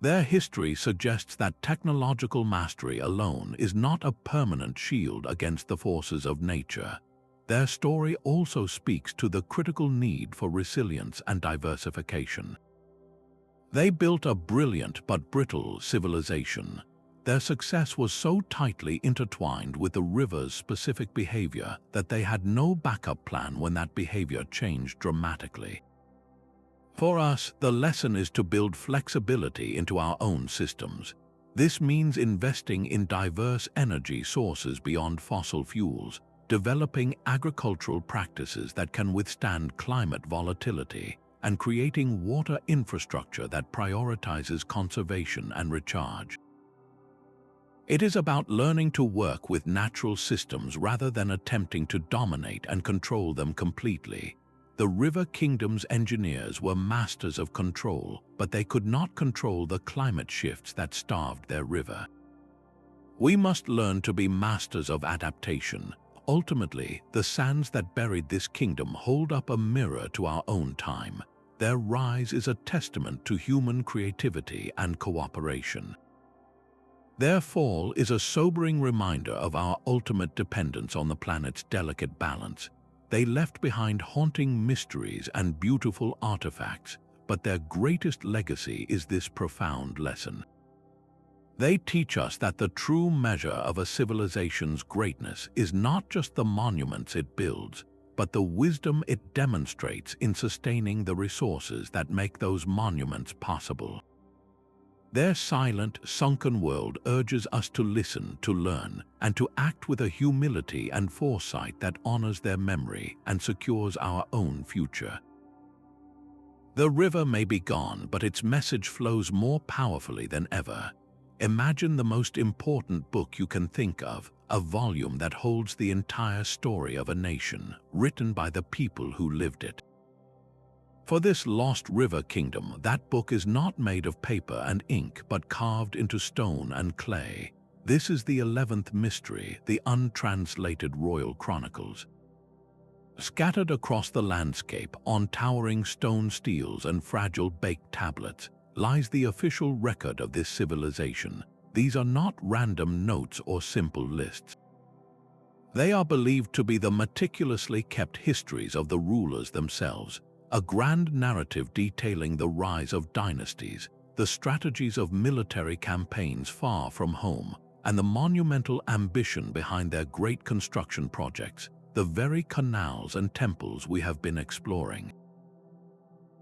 Their history suggests that technological mastery alone is not a permanent shield against the forces of nature. Their story also speaks to the critical need for resilience and diversification. They built a brilliant but brittle civilization. Their success was so tightly intertwined with the river's specific behavior that they had no backup plan when that behavior changed dramatically. For us, the lesson is to build flexibility into our own systems. This means investing in diverse energy sources beyond fossil fuels, developing agricultural practices that can withstand climate volatility, and creating water infrastructure that prioritizes conservation and recharge. It is about learning to work with natural systems rather than attempting to dominate and control them completely. The River Kingdom's engineers were masters of control, but they could not control the climate shifts that starved their river. We must learn to be masters of adaptation. Ultimately, the sands that buried this kingdom hold up a mirror to our own time. Their rise is a testament to human creativity and cooperation. Their fall is a sobering reminder of our ultimate dependence on the planet's delicate balance. They left behind haunting mysteries and beautiful artifacts, but their greatest legacy is this profound lesson. They teach us that the true measure of a civilization's greatness is not just the monuments it builds, but the wisdom it demonstrates in sustaining the resources that make those monuments possible. Their silent, sunken world urges us to listen, to learn, and to act with a humility and foresight that honors their memory and secures our own future. The river may be gone, but its message flows more powerfully than ever. Imagine the most important book you can think of, a volume that holds the entire story of a nation, written by the people who lived it. For this lost river kingdom, that book is not made of paper and ink, but carved into stone and clay. This is the 11th mystery, the untranslated Royal Chronicles. Scattered across the landscape on towering stone steels and fragile baked tablets lies the official record of this civilization. These are not random notes or simple lists. They are believed to be the meticulously kept histories of the rulers themselves, a grand narrative detailing the rise of dynasties, the strategies of military campaigns far from home, and the monumental ambition behind their great construction projects, the very canals and temples we have been exploring.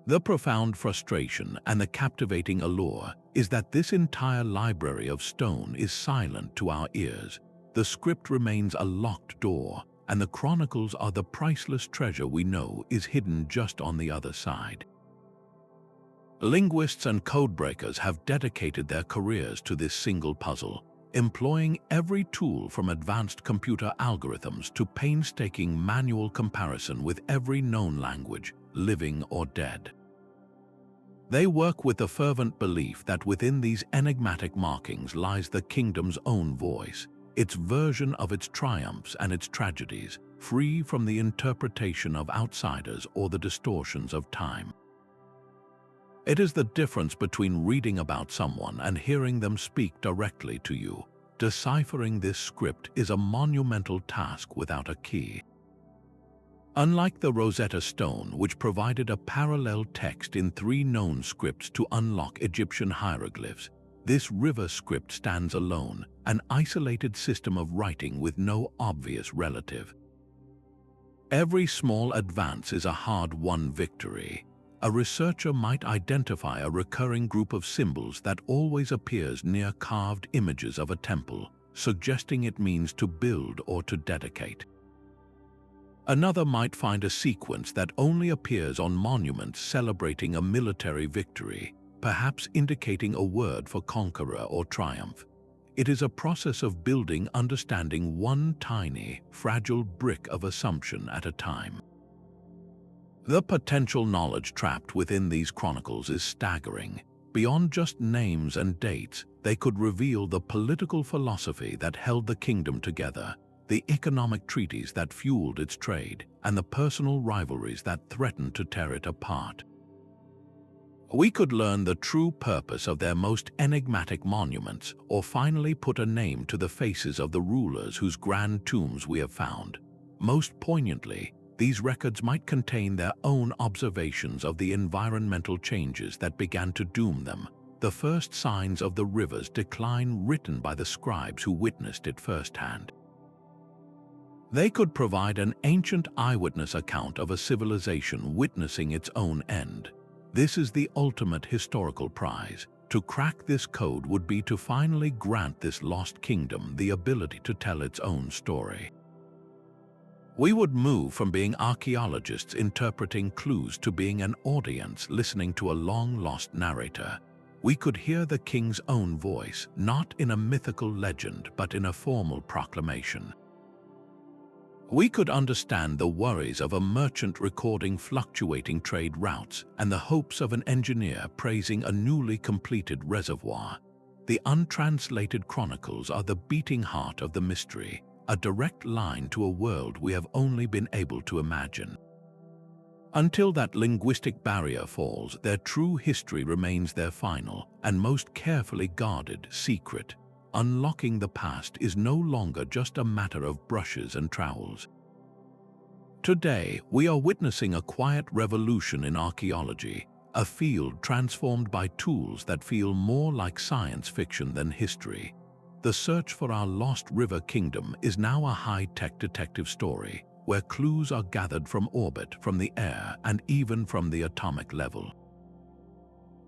The profound frustration and the captivating allure is that this entire library of stone is silent to our ears. The script remains a locked door, and the chronicles are the priceless treasure we know is hidden just on the other side. Linguists and codebreakers have dedicated their careers to this single puzzle, employing every tool from advanced computer algorithms to painstaking manual comparison with every known language, living or dead. They work with the fervent belief that within these enigmatic markings lies the kingdom's own voice, its version of its triumphs and its tragedies, free from the interpretation of outsiders or the distortions of time. It is the difference between reading about someone and hearing them speak directly to you. Deciphering this script is a monumental task without a key. Unlike the Rosetta Stone, which provided a parallel text in 3 known scripts to unlock Egyptian hieroglyphs, this river script stands alone, an isolated system of writing with no obvious relative. Every small advance is a hard-won victory. A researcher might identify a recurring group of symbols that always appears near carved images of a temple, suggesting it means to build or to dedicate. Another might find a sequence that only appears on monuments celebrating a military victory, perhaps indicating a word for conqueror or triumph. It is a process of building understanding one tiny, fragile brick of assumption at a time. The potential knowledge trapped within these chronicles is staggering. Beyond just names and dates, they could reveal the political philosophy that held the kingdom together, the economic treaties that fueled its trade, and the personal rivalries that threatened to tear it apart. We could learn the true purpose of their most enigmatic monuments, or finally put a name to the faces of the rulers whose grand tombs we have found. Most poignantly, these records might contain their own observations of the environmental changes that began to doom them, the first signs of the river's decline written by the scribes who witnessed it firsthand. They could provide an ancient eyewitness account of a civilization witnessing its own end. This is the ultimate historical prize. To crack this code would be to finally grant this lost kingdom the ability to tell its own story. We would move from being archaeologists interpreting clues to being an audience listening to a long-lost narrator. We could hear the king's own voice, not in a mythical legend, but in a formal proclamation. We could understand the worries of a merchant recording fluctuating trade routes and the hopes of an engineer praising a newly completed reservoir. The untranslated chronicles are the beating heart of the mystery, a direct line to a world we have only been able to imagine. Until that linguistic barrier falls, their true history remains their final and most carefully guarded secret. Unlocking the past is no longer just a matter of brushes and trowels. Today, we are witnessing a quiet revolution in archaeology, a field transformed by tools that feel more like science fiction than history. The search for our lost river kingdom is now a high-tech detective story, where clues are gathered from orbit, from the air, and even from the atomic level.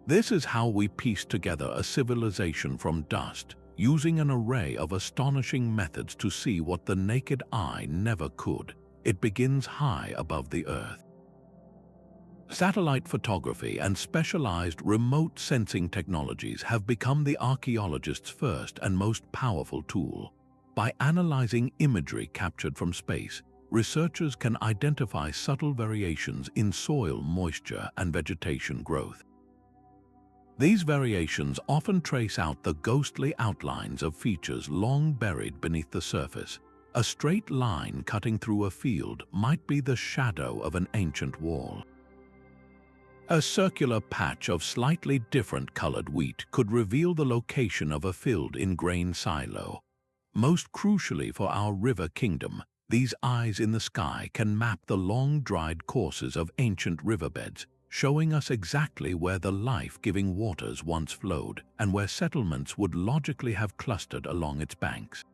This is how we piece together a civilization from dust, using an array of astonishing methods to see what the naked eye never could. It begins high above the Earth. Satellite photography and specialized remote sensing technologies have become the archaeologist's first and most powerful tool. By analyzing imagery captured from space, researchers can identify subtle variations in soil moisture and vegetation growth. These variations often trace out the ghostly outlines of features long buried beneath the surface. A straight line cutting through a field might be the shadow of an ancient wall. A circular patch of slightly different colored wheat could reveal the location of a filled-in grain silo. Most crucially for our river kingdom, these eyes in the sky can map the long-dried courses of ancient riverbeds, showing us exactly where the life-giving waters once flowed and where settlements would logically have clustered along its banks.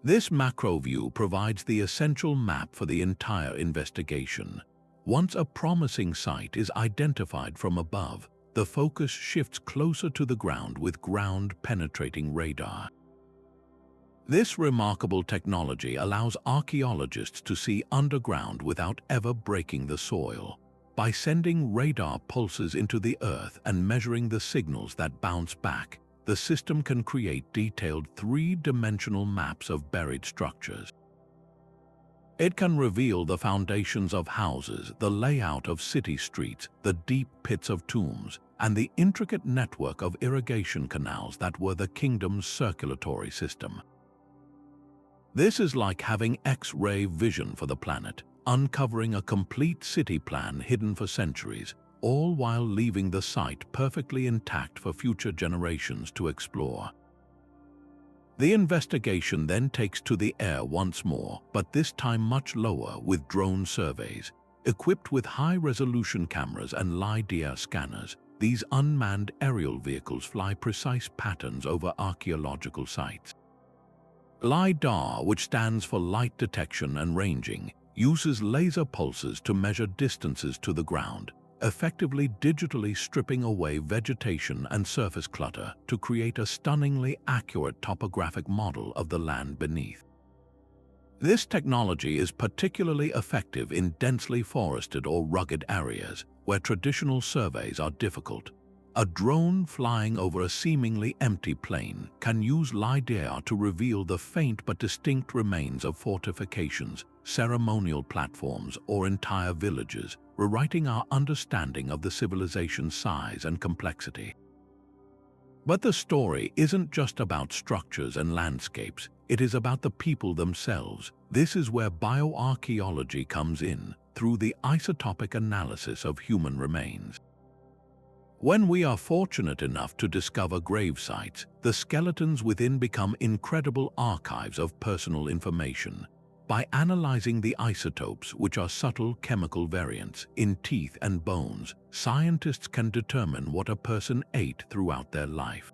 This macro view provides the essential map for the entire investigation. Once a promising site is identified from above, the focus shifts closer to the ground with ground-penetrating radar. This remarkable technology allows archaeologists to see underground without ever breaking the soil. By sending radar pulses into the earth and measuring the signals that bounce back, the system can create detailed three-dimensional maps of buried structures. It can reveal the foundations of houses, the layout of city streets, the deep pits of tombs, and the intricate network of irrigation canals that were the kingdom's circulatory system. This is like having X-ray vision for the planet, uncovering a complete city plan hidden for centuries, all while leaving the site perfectly intact for future generations to explore. The investigation then takes to the air once more, but this time much lower, with drone surveys. Equipped with high-resolution cameras and LiDAR scanners, these unmanned aerial vehicles fly precise patterns over archaeological sites. LiDAR, which stands for light detection and ranging, uses laser pulses to measure distances to the ground, effectively digitally stripping away vegetation and surface clutter to create a stunningly accurate topographic model of the land beneath. This technology is particularly effective in densely forested or rugged areas where traditional surveys are difficult. A drone flying over a seemingly empty plain can use LiDAR to reveal the faint but distinct remains of fortifications, ceremonial platforms, or entire villages, rewriting our understanding of the civilization's size and complexity. But the story isn't just about structures and landscapes, it is about the people themselves. This is where bioarchaeology comes in, through the isotopic analysis of human remains. When we are fortunate enough to discover grave sites, the skeletons within become incredible archives of personal information. By analyzing the isotopes, which are subtle chemical variants, in teeth and bones, scientists can determine what a person ate throughout their life.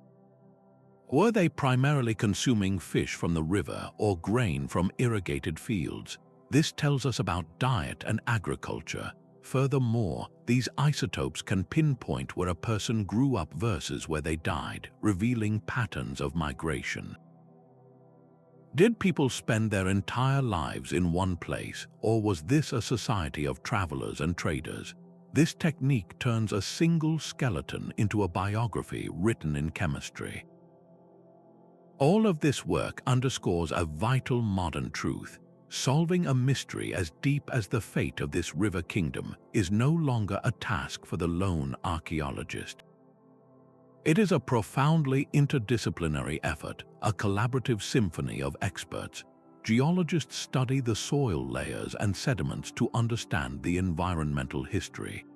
Were they primarily consuming fish from the river or grain from irrigated fields? This tells us about diet and agriculture. Furthermore, these isotopes can pinpoint where a person grew up versus where they died, revealing patterns of migration. Did people spend their entire lives in one place, or was this a society of travelers and traders? This technique turns a single skeleton into a biography written in chemistry. All of this work underscores a vital modern truth. Solving a mystery as deep as the fate of this river kingdom is no longer a task for the lone archaeologist. It is a profoundly interdisciplinary effort, a collaborative symphony of experts. Geologists study the soil layers and sediments to understand the environmental history.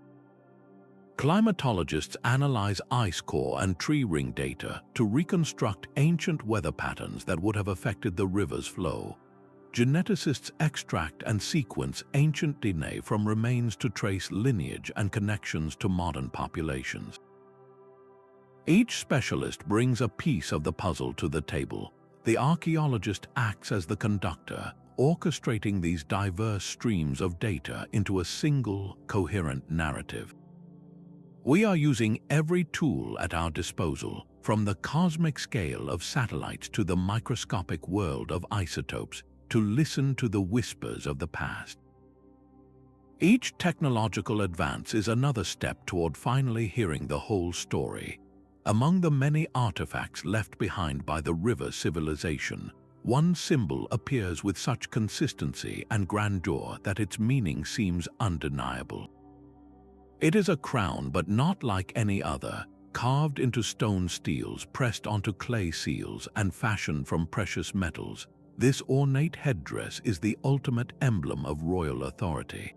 Climatologists analyze ice core and tree ring data to reconstruct ancient weather patterns that would have affected the river's flow. Geneticists extract and sequence ancient DNA from remains to trace lineage and connections to modern populations. Each specialist brings a piece of the puzzle to the table. The archaeologist acts as the conductor, orchestrating these diverse streams of data into a single, coherent narrative. We are using every tool at our disposal, from the cosmic scale of satellites to the microscopic world of isotopes, to listen to the whispers of the past. Each technological advance is another step toward finally hearing the whole story. Among the many artifacts left behind by the river civilization, one symbol appears with such consistency and grandeur that its meaning seems undeniable. It is a crown, but not like any other, carved into stone steels, pressed onto clay seals, and fashioned from precious metals. This ornate headdress is the ultimate emblem of royal authority.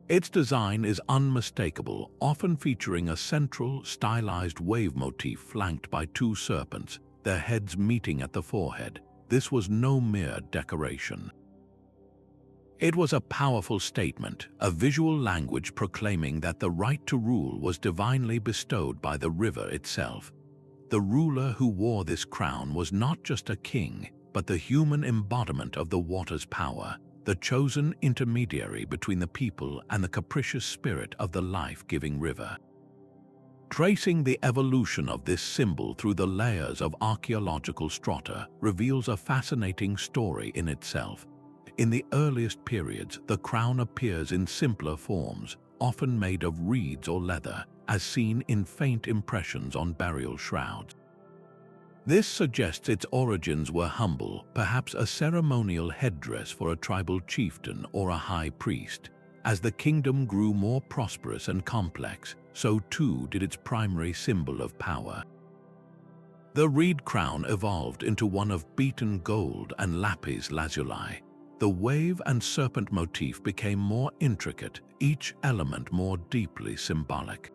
Its design is unmistakable, often featuring a central, stylized wave motif flanked by two serpents, their heads meeting at the forehead. This was no mere decoration. It was a powerful statement, a visual language proclaiming that the right to rule was divinely bestowed by the river itself. The ruler who wore this crown was not just a king, but the human embodiment of the water's power, the chosen intermediary between the people and the capricious spirit of the life-giving river. Tracing the evolution of this symbol through the layers of archaeological strata reveals a fascinating story in itself. In the earliest periods, the crown appears in simpler forms, often made of reeds or leather, as seen in faint impressions on burial shrouds. This suggests its origins were humble, perhaps a ceremonial headdress for a tribal chieftain or a high priest. As the kingdom grew more prosperous and complex, so too did its primary symbol of power. The reed crown evolved into one of beaten gold and lapis lazuli. The wave and serpent motif became more intricate, each element more deeply symbolic.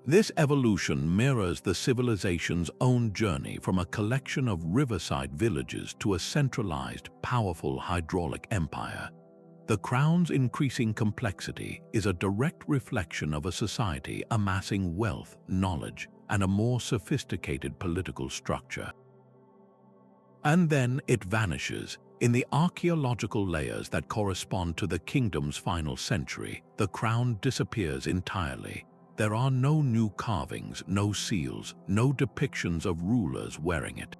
This evolution mirrors the civilization's own journey from a collection of riverside villages to a centralized, powerful hydraulic empire. The crown's increasing complexity is a direct reflection of a society amassing wealth, knowledge, and a more sophisticated political structure. And then it vanishes. In the archaeological layers that correspond to the kingdom's final century, the crown disappears entirely. There are no new carvings, no seals, no depictions of rulers wearing it.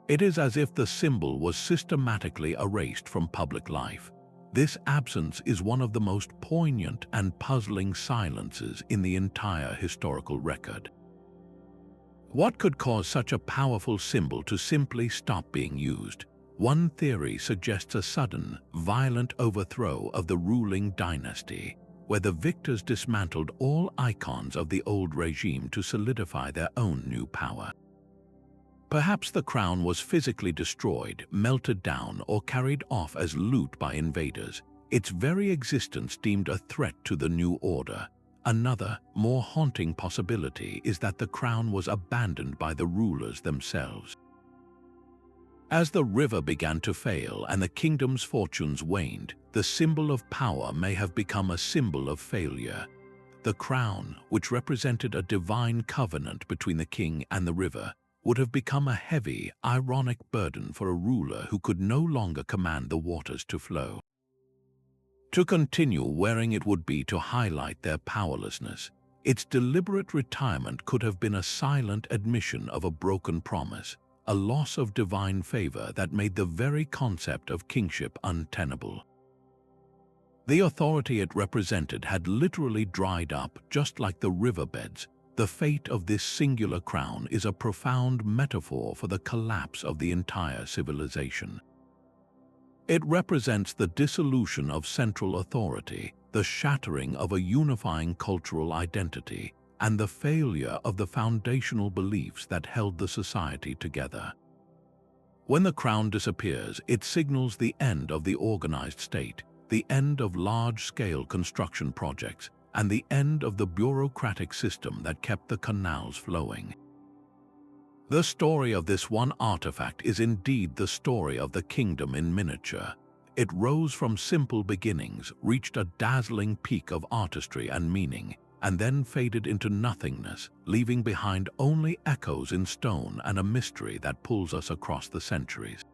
It is as if the symbol was systematically erased from public life. This absence is one of the most poignant and puzzling silences in the entire historical record. What could cause such a powerful symbol to simply stop being used? One theory suggests a sudden, violent overthrow of the ruling dynasty, where the victors dismantled all icons of the old regime to solidify their own new power. Perhaps the crown was physically destroyed, melted down, or carried off as loot by invaders, its very existence deemed a threat to the new order. Another, more haunting possibility is that the crown was abandoned by the rulers themselves. As the river began to fail and the kingdom's fortunes waned, the symbol of power may have become a symbol of failure. The crown, which represented a divine covenant between the king and the river, would have become a heavy, ironic burden for a ruler who could no longer command the waters to flow. To continue wearing it would be to highlight their powerlessness. Its deliberate retirement could have been a silent admission of a broken promise, a loss of divine favor that made the very concept of kingship untenable. The authority it represented had literally dried up, just like the riverbeds. The fate of this singular crown is a profound metaphor for the collapse of the entire civilization. It represents the dissolution of central authority, the shattering of a unifying cultural identity, and the failure of the foundational beliefs that held the society together. When the crown disappears, it signals the end of the organized state, the end of large-scale construction projects, and the end of the bureaucratic system that kept the canals flowing. The story of this one artifact is indeed the story of the kingdom in miniature. It rose from simple beginnings, reached a dazzling peak of artistry and meaning, and then faded into nothingness, leaving behind only echoes in stone and a mystery that pulls us across the centuries.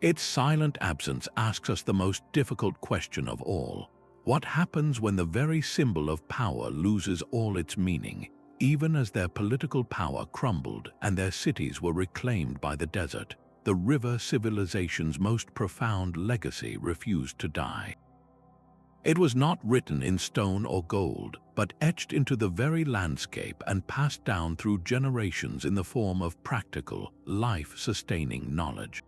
Its silent absence asks us the most difficult question of all: what happens when the very symbol of power loses all its meaning, even as their political power crumbled and their cities were reclaimed by the desert? The river civilization's most profound legacy refused to die. It was not written in stone or gold, but etched into the very landscape and passed down through generations in the form of practical, life-sustaining knowledge.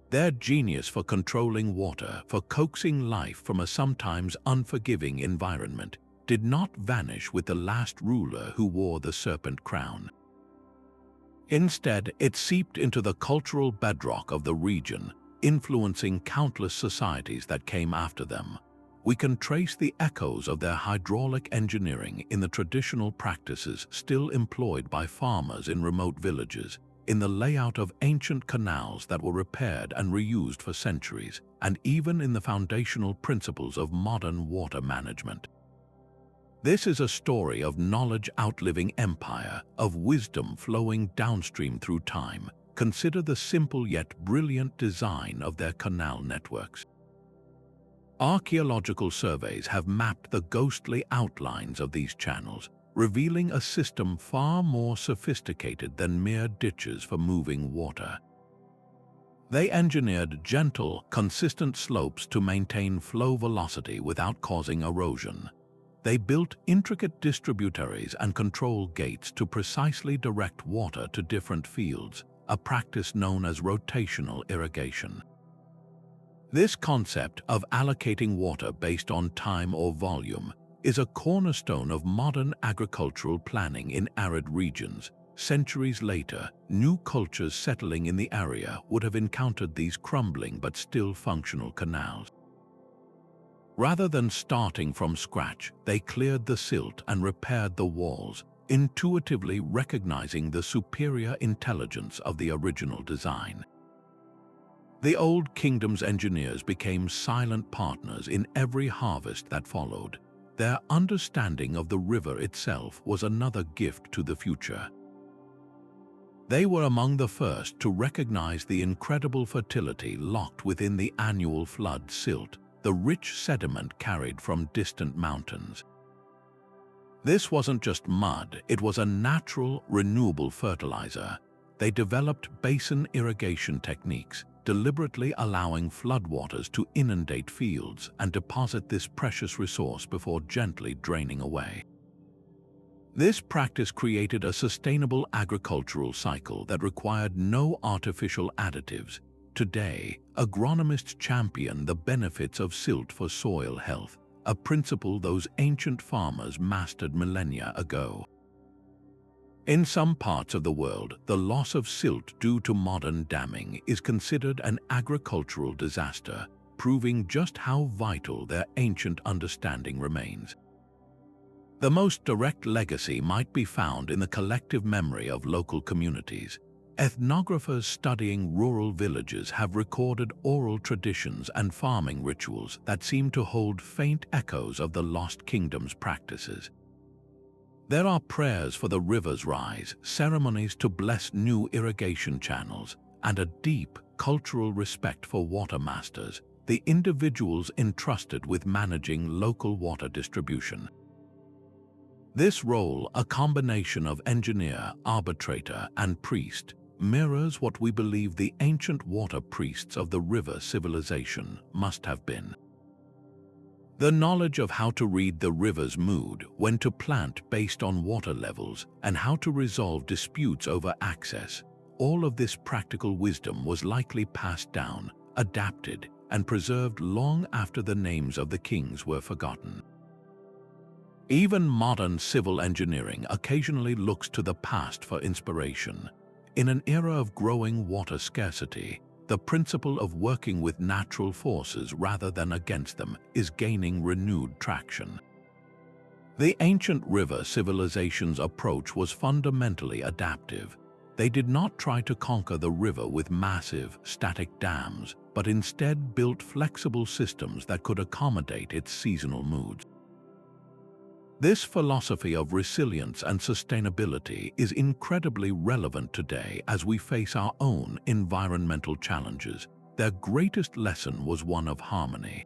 Their genius for controlling water, for coaxing life from a sometimes unforgiving environment, did not vanish with the last ruler who wore the Serpent Crown. Instead, it seeped into the cultural bedrock of the region, influencing countless societies that came after them. We can trace the echoes of their hydraulic engineering in the traditional practices still employed by farmers in remote villages, in the layout of ancient canals that were repaired and reused for centuries, and even in the foundational principles of modern water management. This is a story of knowledge outliving empire, of wisdom flowing downstream through time. Consider the simple yet brilliant design of their canal networks. Archaeological surveys have mapped the ghostly outlines of these channels, revealing a system far more sophisticated than mere ditches for moving water. They engineered gentle, consistent slopes to maintain flow velocity without causing erosion. They built intricate distributaries and control gates to precisely direct water to different fields, a practice known as rotational irrigation. This concept of allocating water based on time or volume is a cornerstone of modern agricultural planning in arid regions. Centuries later, new cultures settling in the area would have encountered these crumbling but still functional canals. Rather than starting from scratch, they cleared the silt and repaired the walls, intuitively recognizing the superior intelligence of the original design. The Old Kingdom's engineers became silent partners in every harvest that followed. Their understanding of the river itself was another gift to the future. They were among the first to recognize the incredible fertility locked within the annual flood silt, the rich sediment carried from distant mountains. This wasn't just mud, it was a natural, renewable fertilizer. They developed basin irrigation techniques, deliberately allowing floodwaters to inundate fields and deposit this precious resource before gently draining away. This practice created a sustainable agricultural cycle that required no artificial additives. Today, agronomists champion the benefits of silt for soil health, a principle those ancient farmers mastered millennia ago. In some parts of the world, the loss of silt due to modern damming is considered an agricultural disaster, proving just how vital their ancient understanding remains. The most direct legacy might be found in the collective memory of local communities. Ethnographers studying rural villages have recorded oral traditions and farming rituals that seem to hold faint echoes of the Lost Kingdom's practices. There are prayers for the river's rise, ceremonies to bless new irrigation channels, and a deep cultural respect for water masters, the individuals entrusted with managing local water distribution. This role, a combination of engineer, arbitrator, and priest, mirrors what we believe the ancient water priests of the river civilization must have been. The knowledge of how to read the river's mood, when to plant based on water levels, and how to resolve disputes over access, all of this practical wisdom was likely passed down, adapted, and preserved long after the names of the kings were forgotten. Even modern civil engineering occasionally looks to the past for inspiration. In an era of growing water scarcity, the principle of working with natural forces rather than against them is gaining renewed traction. The ancient river civilization's approach was fundamentally adaptive. They did not try to conquer the river with massive, static dams, but instead built flexible systems that could accommodate its seasonal moods. This philosophy of resilience and sustainability is incredibly relevant today as we face our own environmental challenges. Their greatest lesson was one of harmony.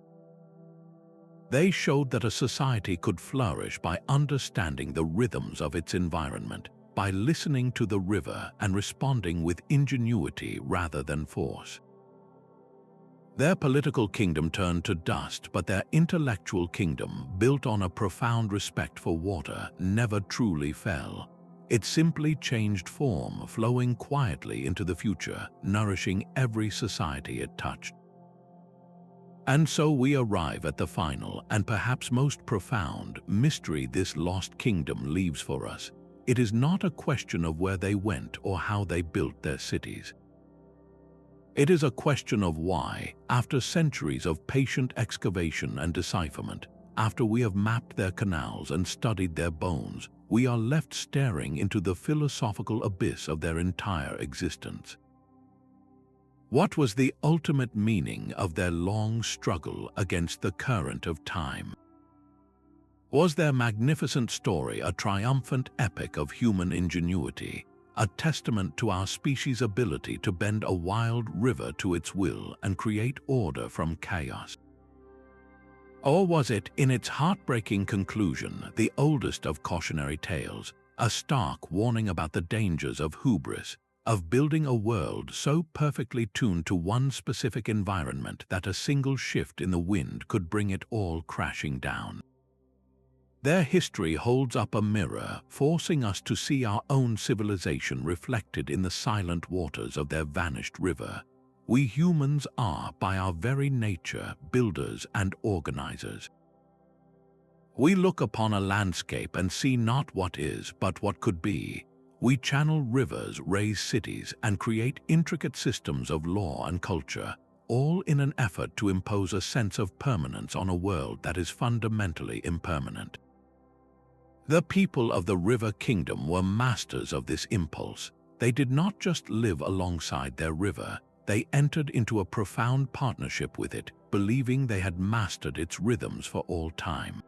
They showed that a society could flourish by understanding the rhythms of its environment, by listening to the river and responding with ingenuity rather than force. Their political kingdom turned to dust, but their intellectual kingdom, built on a profound respect for water, never truly fell. It simply changed form, flowing quietly into the future, nourishing every society it touched. And so we arrive at the final and perhaps most profound mystery this lost kingdom leaves for us. It is not a question of where they went or how they built their cities. It is a question of why, after centuries of patient excavation and decipherment, after we have mapped their canals and studied their bones, we are left staring into the philosophical abyss of their entire existence. What was the ultimate meaning of their long struggle against the current of time? Was their magnificent story a triumphant epic of human ingenuity, a testament to our species' ability to bend a wild river to its will and create order from chaos? Or was it, in its heartbreaking conclusion, the oldest of cautionary tales, a stark warning about the dangers of hubris, of building a world so perfectly tuned to one specific environment that a single shift in the wind could bring it all crashing down? Their history holds up a mirror, forcing us to see our own civilization reflected in the silent waters of their vanished river. We humans are, by our very nature, builders and organizers. We look upon a landscape and see not what is, but what could be. We channel rivers, raise cities, and create intricate systems of law and culture, all in an effort to impose a sense of permanence on a world that is fundamentally impermanent. The people of the River Kingdom were masters of this impulse. They did not just live alongside their river, they entered into a profound partnership with it, believing they had mastered its rhythms for all time.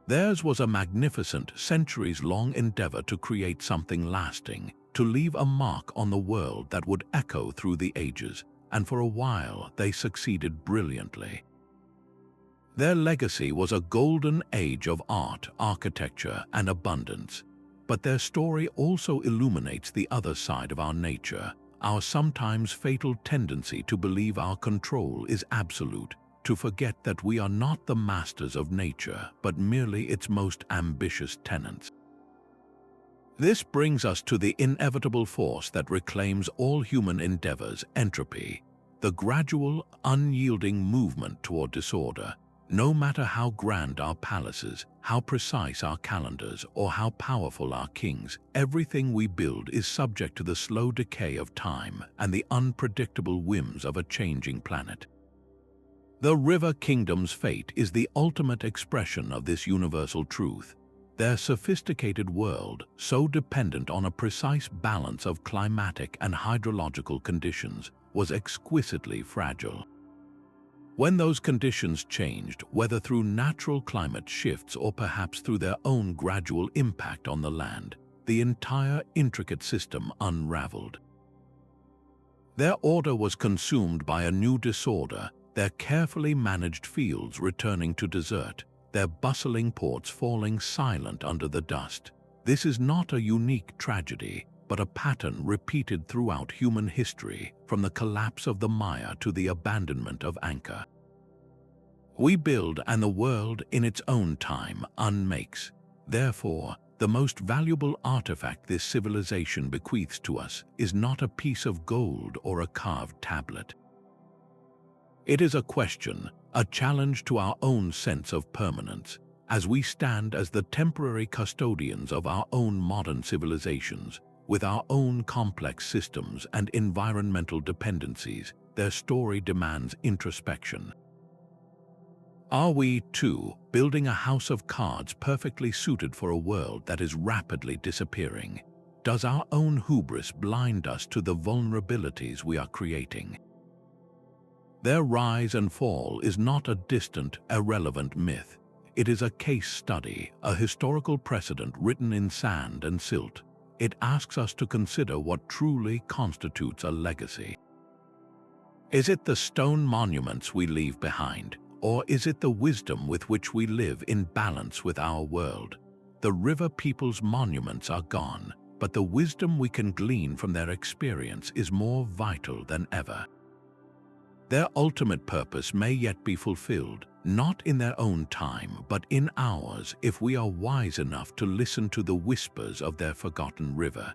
Theirs was a magnificent, centuries-long endeavor to create something lasting, to leave a mark on the world that would echo through the ages, and for a while they succeeded brilliantly. Their legacy was a golden age of art, architecture, and abundance. But their story also illuminates the other side of our nature, our sometimes fatal tendency to believe our control is absolute, to forget that we are not the masters of nature, but merely its most ambitious tenants. This brings us to the inevitable force that reclaims all human endeavors: entropy, the gradual, unyielding movement toward disorder. No matter how grand our palaces, how precise our calendars, or how powerful our kings, everything we build is subject to the slow decay of time and the unpredictable whims of a changing planet. The River Kingdom's fate is the ultimate expression of this universal truth. Their sophisticated world, so dependent on a precise balance of climatic and hydrological conditions, was exquisitely fragile. When those conditions changed, whether through natural climate shifts or perhaps through their own gradual impact on the land, the entire intricate system unraveled. Their order was consumed by a new disorder, their carefully managed fields returning to desert, their bustling ports falling silent under the dust. This is not a unique tragedy, but a pattern repeated throughout human history, from the collapse of the Maya to the abandonment of Anchor. We build, and the world, in its own time, unmakes. Therefore, the most valuable artifact this civilization bequeaths to us is not a piece of gold or a carved tablet. It is a question, a challenge to our own sense of permanence. as we stand as the temporary custodians of our own modern civilizations, with our own complex systems and environmental dependencies, their story demands introspection. Are we, too, building a house of cards perfectly suited for a world that is rapidly disappearing? Does our own hubris blind us to the vulnerabilities we are creating? Their rise and fall is not a distant, irrelevant myth. It is a case study, a historical precedent written in sand and silt. It asks us to consider what truly constitutes a legacy. Is it the stone monuments we leave behind, or is it the wisdom with which we live in balance with our world? The river people's monuments are gone, but the wisdom we can glean from their experience is more vital than ever. Their ultimate purpose may yet be fulfilled, not in their own time, but in ours if we are wise enough to listen to the whispers of their forgotten river.